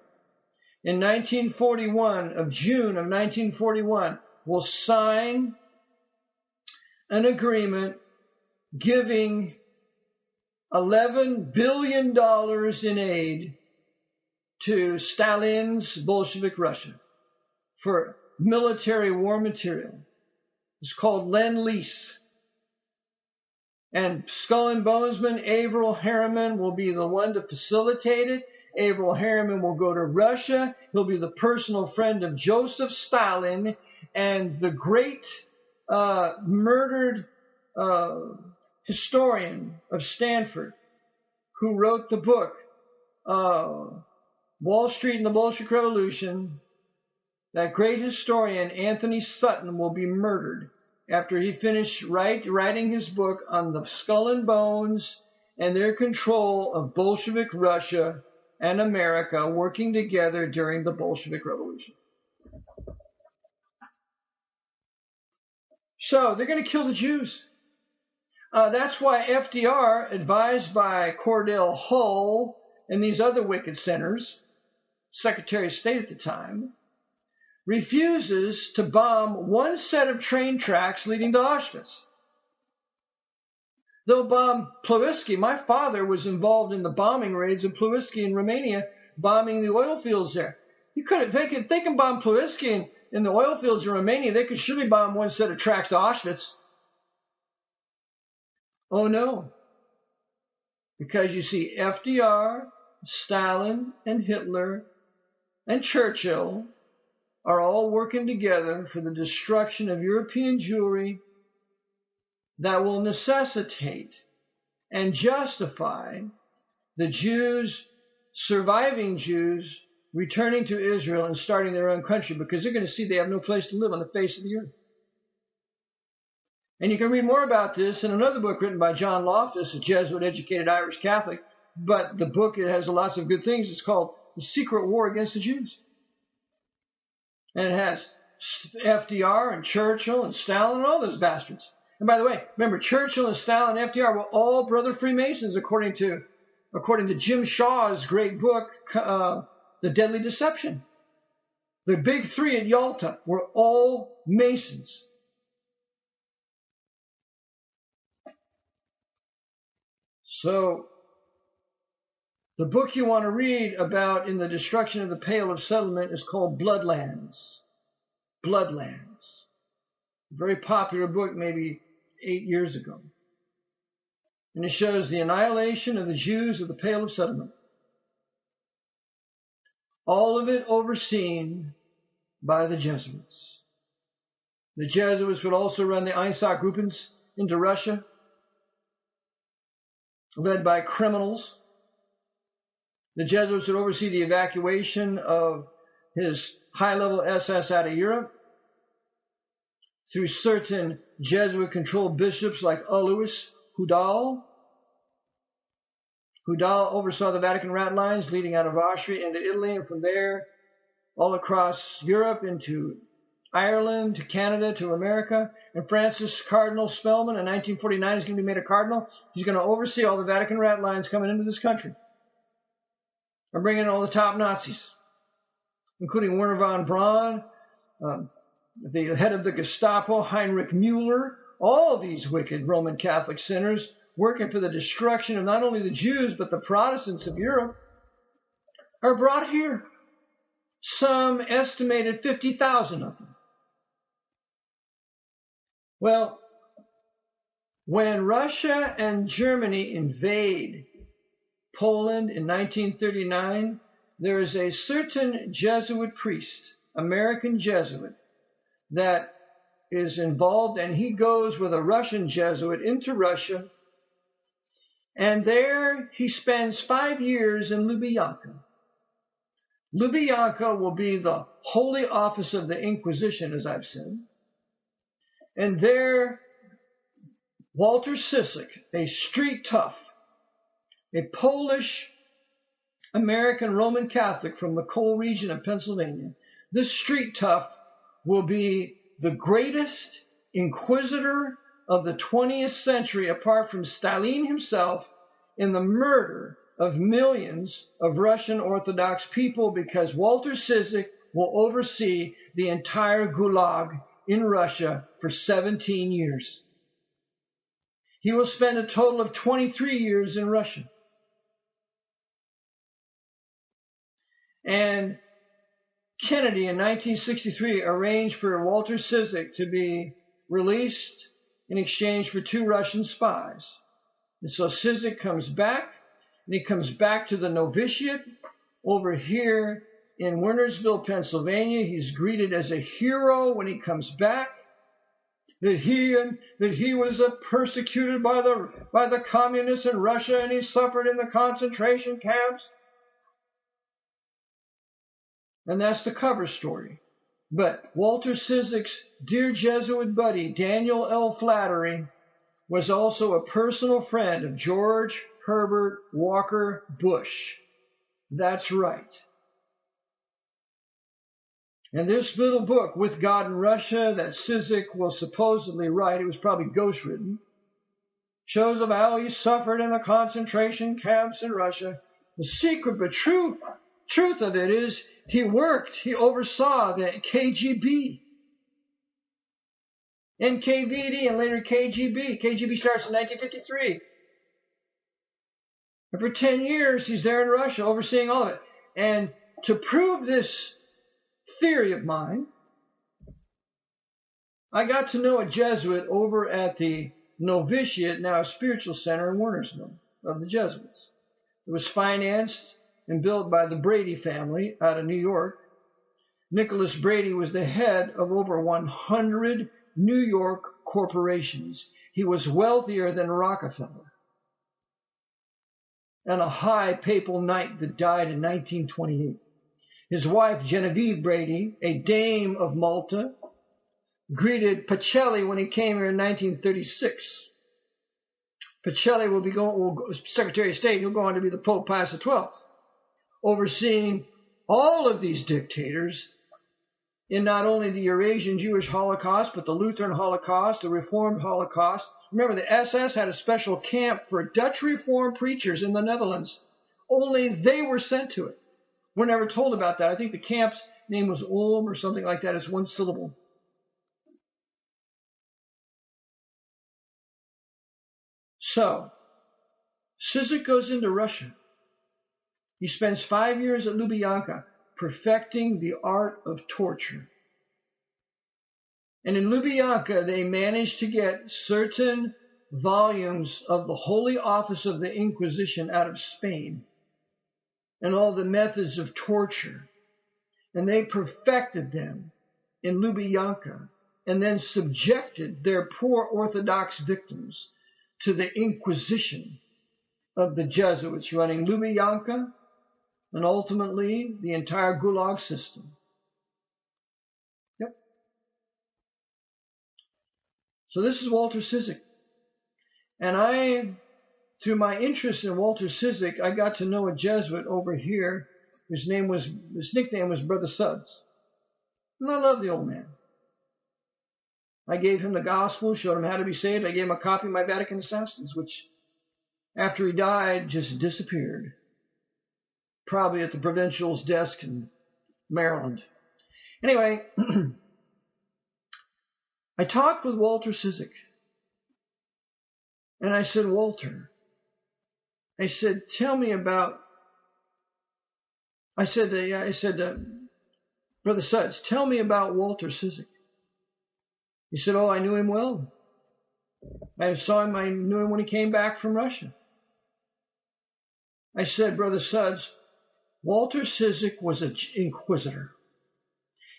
in 1941, of June of 1941, will sign an agreement giving $11 billion in aid to Stalin's Bolshevik Russia for military war material. It's called Lend-Lease. And Skull and Bonesman Averell Harriman will be the one to facilitate it. Averell Harriman will go to Russia. He'll be the personal friend of Joseph Stalin and the great murdered historian of Stanford who wrote the book Wall Street and the Bolshevik Revolution. That great historian, Anthony Sutton, will be murdered after he finished writing his book on the skull and bones and their control of Bolshevik Russia and America working together during the Bolshevik Revolution. So they're going to kill the Jews. That's why FDR, advised by Cordell Hull and these other wicked sinners, Secretary of State at the time, refuses to bomb one set of train tracks leading to Auschwitz. They'll bomb Ploiești. My father was involved in the bombing raids of Ploiești in Romania, bombing the oil fields there. They can bomb Ploiești in the oil fields in Romania. They could surely bomb one set of tracks to Auschwitz. Oh no. Because you see, FDR, Stalin, and Hitler, and Churchill are all working together for the destruction of European Jewry that will necessitate and justify the Jews, surviving Jews, returning to Israel and starting their own country, because they're going to see they have no place to live on the face of the earth. And you can read more about this in another book written by John Loftus, a Jesuit-educated Irish Catholic, but the book, it has lots of good things. It's called The Secret War Against the Jews. And it has FDR and Churchill and Stalin and all those bastards. And by the way, remember, Churchill and Stalin and FDR were all brother Freemasons, according to Jim Shaw's great book, The Deadly Deception. The big three at Yalta were all Masons. So, the book you want to read about in the destruction of the Pale of Settlement is called Bloodlands. Bloodlands. A very popular book, maybe 8 years ago. And it shows the annihilation of the Jews of the Pale of Settlement. All of it overseen by the Jesuits. The Jesuits would also run the Einsatzgruppen into Russia, led by criminals. The Jesuits would oversee the evacuation of his high-level SS out of Europe through certain Jesuit-controlled bishops like Alois Hudal. Hudal oversaw the Vatican rat lines leading out of Austria into Italy, and from there all across Europe into Ireland, to Canada, to America. And Francis Cardinal Spellman in 1949 is going to be made a cardinal. He's going to oversee all the Vatican rat lines coming into this country. We're bringing in all the top Nazis, including Werner von Braun, the head of the Gestapo, Heinrich Müller, all these wicked Roman Catholic sinners working for the destruction of not only the Jews, but the Protestants of Europe, are brought here. Some estimated 50,000 of them. Well, when Russia and Germany invade Poland in 1939, there is a certain Jesuit priest, American Jesuit, that is involved, and he goes with a Russian Jesuit into Russia, and there he spends 5 years in Lubyanka. Lubyanka will be the holy office of the Inquisition, as I've said. And there, Walter Sisek, a street tough, a Polish-American Roman Catholic from the coal region of Pennsylvania, this street tough will be the greatest inquisitor of the 20th century, apart from Stalin himself, in the murder of millions of Russian Orthodox people, because Walter Ciszek will oversee the entire Gulag in Russia for 17 years. He will spend a total of 23 years in Russia. And Kennedy in 1963 arranged for Walter Ciszek to be released in exchange for 2 Russian spies. And so Ciszek comes back, and he comes back to the novitiate over here in Wernersville, Pennsylvania. He's greeted as a hero when he comes back, that he was persecuted by the communists in Russia, and he suffered in the concentration camps. And that's the cover story. But Walter Ciszek's dear Jesuit buddy, Daniel L. Flattery, was also a personal friend of George Herbert Walker Bush. That's right. And this little book, With God in Russia, that Ciszek will supposedly write, it was probably ghostwritten, shows of how he suffered in the concentration camps in Russia. The secret but truth of it is he oversaw the KGB, NKVD, and later KGB. KGB starts in 1953. And for 10 years, he's there in Russia overseeing all of it. And to prove this theory of mine, I got to know a Jesuit over at the novitiate, now spiritual center in Wernersville, of the Jesuits. It was financed and built by the Brady family out of New York. Nicholas Brady was the head of over 100 New York corporations. He was wealthier than Rockefeller, and a high papal knight that died in 1928. His wife, Genevieve Brady, a dame of Malta, greeted Pacelli when he came here in 1936. Pacelli will Secretary of State. He'll go on to be the Pope Pius XII, overseeing all of these dictators in not only the Eurasian Jewish Holocaust, but the Lutheran Holocaust, the Reformed Holocaust. Remember, the SS had a special camp for Dutch Reformed preachers in the Netherlands. Only they were sent to it. We're never told about that. I think the camp's name was Ulm or something like that. It's one syllable. So, Ciszek goes into Russia. He spends 5 years at Lubyanka perfecting the art of torture. And in Lubyanka, they managed to get certain volumes of the Holy Office of the Inquisition out of Spain and all the methods of torture. And they perfected them in Lubyanka and then subjected their poor Orthodox victims to the Inquisition of the Jesuits running Lubyanka and ultimately the entire Gulag system. Yep. So this is Walter Ciszek. And through my interest in Walter Ciszek, I got to know a Jesuit over here. His nickname was Brother Suds. And I love the old man. I gave him the gospel, showed him how to be saved. I gave him a copy of my Vatican Assassins, which, after he died, just disappeared. Probably at the provincial's desk in Maryland. Anyway, I talked with Walter Ciszek. And I said, Walter, I said, tell me about, Brother Suds, tell me about Walter Ciszek. He said, oh, I knew him well. I knew him when he came back from Russia. I said, Brother Suds, Walter Ciszek was an inquisitor.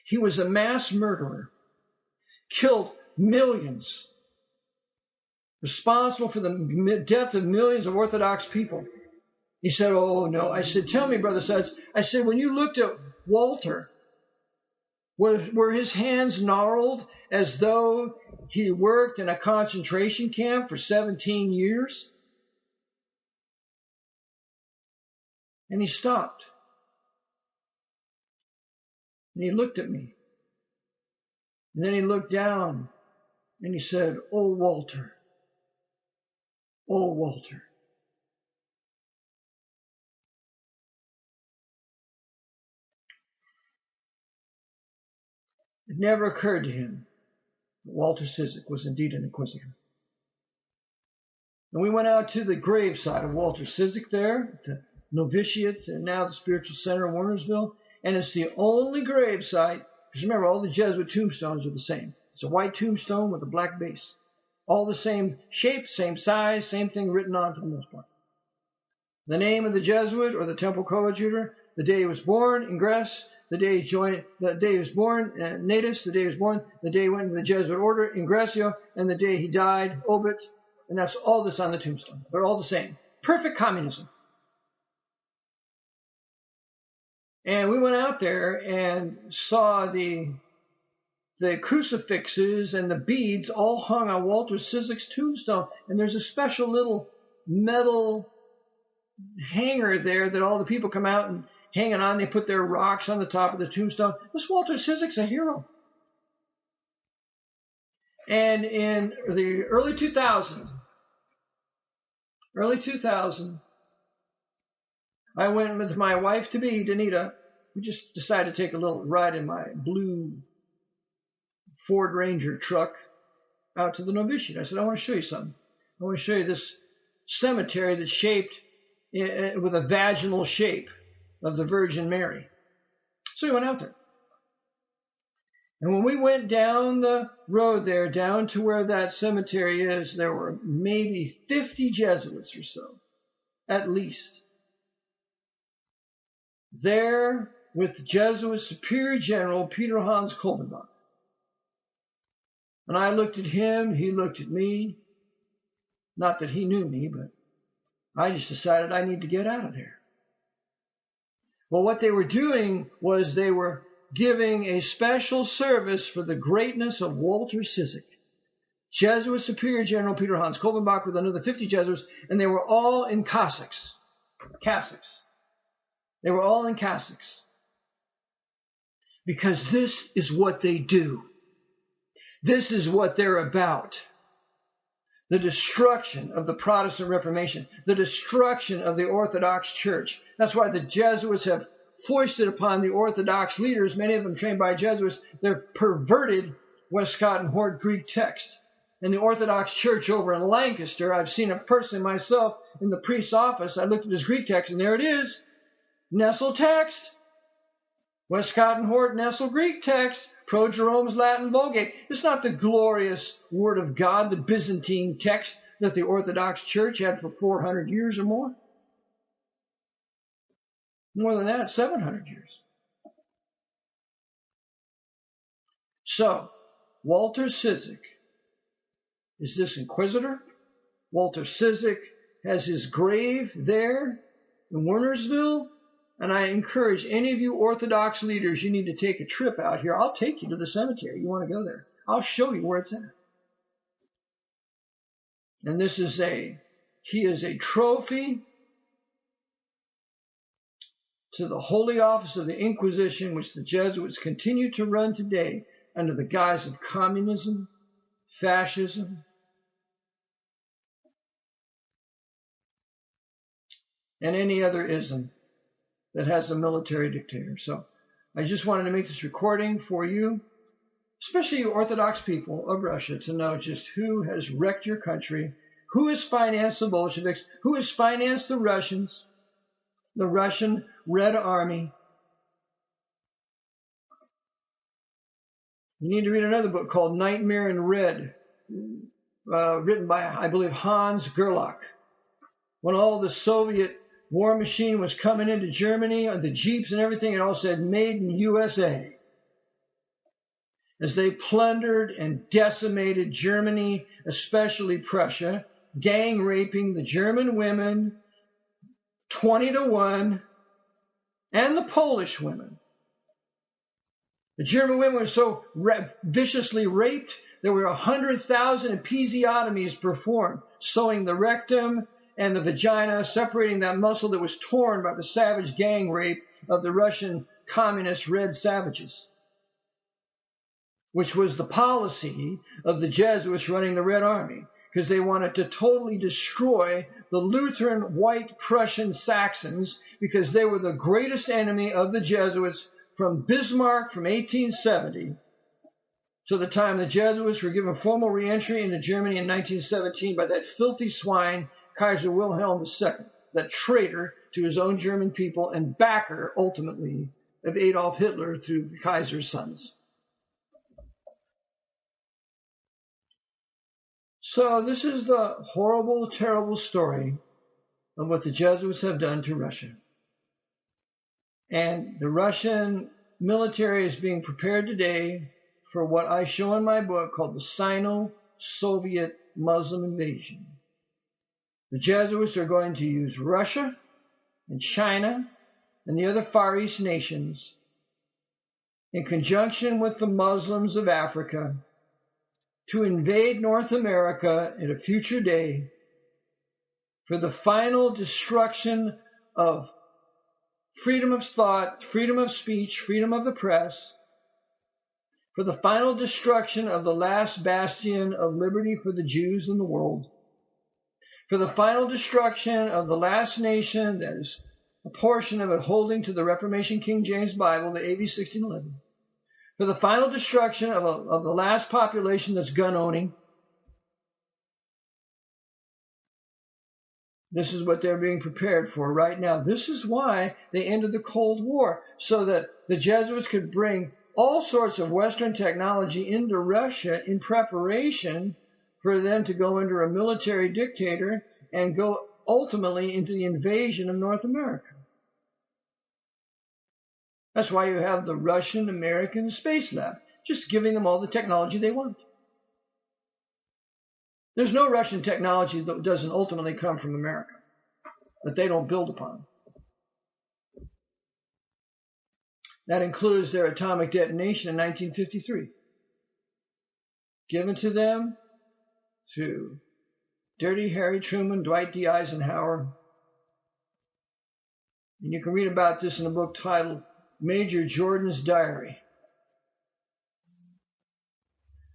He was a mass murderer, killed millions, responsible for the death of millions of Orthodox people. He said, oh, no. I said, tell me, Brother Suds. I said, when you looked at Walter, were his hands gnarled as though he worked in a concentration camp for 17 years? And he stopped. And he looked at me. And then he looked down and he said, oh, Walter. Oh, Walter. It never occurred to him that Walter Ciszek was indeed an inquisitor. And we went out to the graveside of Walter Ciszek there, the novitiate, and now the spiritual center of Wernersville. And it's the only gravesite, because remember, all the Jesuit tombstones are the same. It's a white tombstone with a black base. All the same shape, same size, same thing written on for the most part. The name of the Jesuit or the temple coadjutor, the day he was born, ingress, the day he joined, the day he was born, natus, the day he was born, the day he went into the Jesuit order, ingressio, and the day he died, obit, and that's all this on the tombstone. They're all the same. Perfect communism. And we went out there and saw the crucifixes and the beads all hung on Walter Ciszek's tombstone. And there's a special little metal hanger there that all the people come out and hang it on. They put their rocks on the top of the tombstone. This Walter Ciszek's a hero. And in the early 2000, I went with my wife-to-be, Danita. We just decided to take a little ride in my blue Ford Ranger truck out to the novitiate. I said, I want to show you something. I want to show you this cemetery that's shaped with a vaginal shape of the Virgin Mary. So we went out there. And when we went down the road there, down to where that cemetery is, there were maybe 50 Jesuits or so, at least. There with Jesuit Superior General Peter Hans Kolbenbach. And I looked at him, he looked at me. Not that he knew me, but I just decided I need to get out of there. Well, what they were doing was they were giving a special service for the greatness of Walter Ciszek. Jesuit Superior General Peter Hans Kolbenbach with another 50 Jesuits, and they were all in cassocks. They were all in cassocks. Because this is what they do. This is what they're about. The destruction of the Protestant Reformation. The destruction of the Orthodox Church. That's why the Jesuits have foisted upon the Orthodox leaders, many of them trained by Jesuits, their perverted Westcott and Hort Greek text. And the Orthodox Church over in Lancaster, I've seen it personally myself in the priest's office. I looked at his Greek text, and there it is. Nestle text. Westcott and Hort Nestle Greek text. Pro Jerome's Latin Vulgate. It's not the glorious Word of God, the Byzantine text that the Orthodox Church had for 400 years or more. More than that, 700 years. So, Walter Ciszek is this inquisitor. Walter Ciszek has his grave there in Wernersville. And I encourage any of you Orthodox leaders, you need to take a trip out here. I'll take you to the cemetery. You want to go there? I'll show you where it's at. And he is a trophy to the holy office of the Inquisition, which the Jesuits continue to run today under the guise of communism, fascism, and any other ism that has a military dictator. So I just wanted to make this recording for you, especially you Orthodox people of Russia, to know just who has wrecked your country, who has financed the Bolsheviks, who has financed the Russians, the Russian Red Army. You need to read another book called Nightmare in Red, written by, I believe, Hans Gerlach. When all the Soviet war machine was coming into Germany, on the Jeeps and everything, it all said made in USA. As they plundered and decimated Germany, especially Prussia, gang raping the German women 20-1, and the Polish women. The German women were so viciously raped, there were 100,000 episiotomies performed, sewing the rectum and the vagina, separating that muscle that was torn by the savage gang rape of the Russian communist red savages, which was the policy of the Jesuits running the Red Army, because they wanted to totally destroy the Lutheran white Prussian Saxons, because they were the greatest enemy of the Jesuits from Bismarck from 1870 to the time the Jesuits were given formal re-entry into Germany in 1917 by that filthy swine, Kaiser Wilhelm II, that traitor to his own German people and backer, ultimately, of Adolf Hitler through the Kaiser's sons. So this is the horrible, terrible story of what the Jesuits have done to Russia. And the Russian military is being prepared today for what I show in my book called the Sino-Soviet Muslim invasion. The Jesuits are going to use Russia and China and the other Far East nations in conjunction with the Muslims of Africa to invade North America at a future day for the final destruction of freedom of thought, freedom of speech, freedom of the press, for the final destruction of the last bastion of liberty for the Jews in the world, for the final destruction of the last nation that is a portion of it holding to the Reformation King James Bible, the AV 1611, for the final destruction of the last population that's gun-owning. This is what they're being prepared for right now. This is why they ended the Cold War, so that the Jesuits could bring all sorts of Western technology into Russia in preparation for them to go under a military dictator and go ultimately into the invasion of North America. That's why you have the Russian-American Space Lab, just giving them all the technology they want. There's no Russian technology that doesn't ultimately come from America, that they don't build upon. That includes their atomic detonation in 1953, given to them through Dirty Harry Truman, Dwight D. Eisenhower. And you can read about this in a book titled Major Jordan's Diary.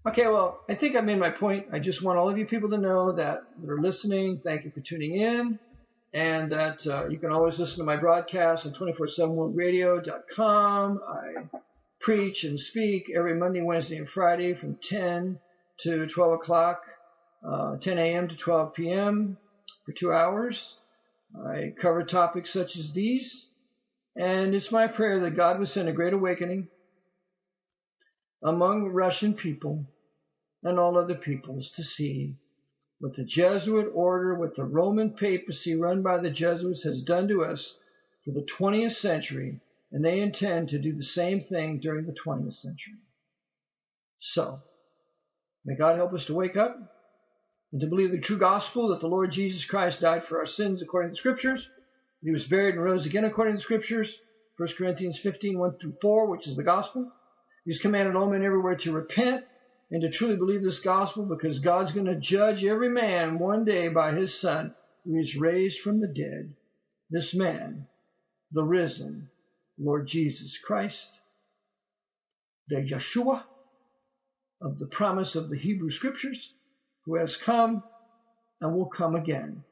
Okay, well, I think I made my point. I just want all of you people to know that are listening, thank you for tuning in, and that you can always listen to my broadcast on 247worldradio.com. I preach and speak every Monday, Wednesday, and Friday from 10 to 12 o'clock, 10 a.m. to 12 p.m. for 2 hours. I cover topics such as these, and it's my prayer that God will send a great awakening among Russian people and all other peoples to see what the Jesuit order, what the Roman papacy run by the Jesuits has done to us for the 20th century, and they intend to do the same thing during the 20th century. So, may God help us to wake up and to believe the true gospel that the Lord Jesus Christ died for our sins according to the Scriptures. He was buried and rose again according to the Scriptures, 1 Corinthians 15, 1-4, which is the gospel. He's commanded all men everywhere to repent and to truly believe this gospel, because God's going to judge every man one day by his Son, who is raised from the dead. This man, the risen Lord Jesus Christ, the Yeshua of the promise of the Hebrew Scriptures, who has come and will come again,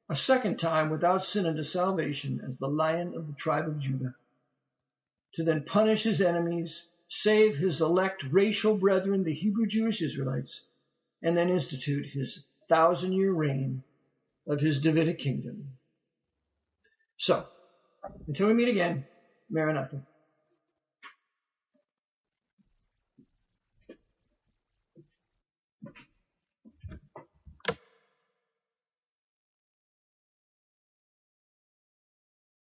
a second time without sin unto salvation as the Lion of the tribe of Judah, to then punish his enemies, save his elect racial brethren, the Hebrew Jewish Israelites, and then institute his 1,000-year reign of his Davidic kingdom. So, until we meet again, Maranatha.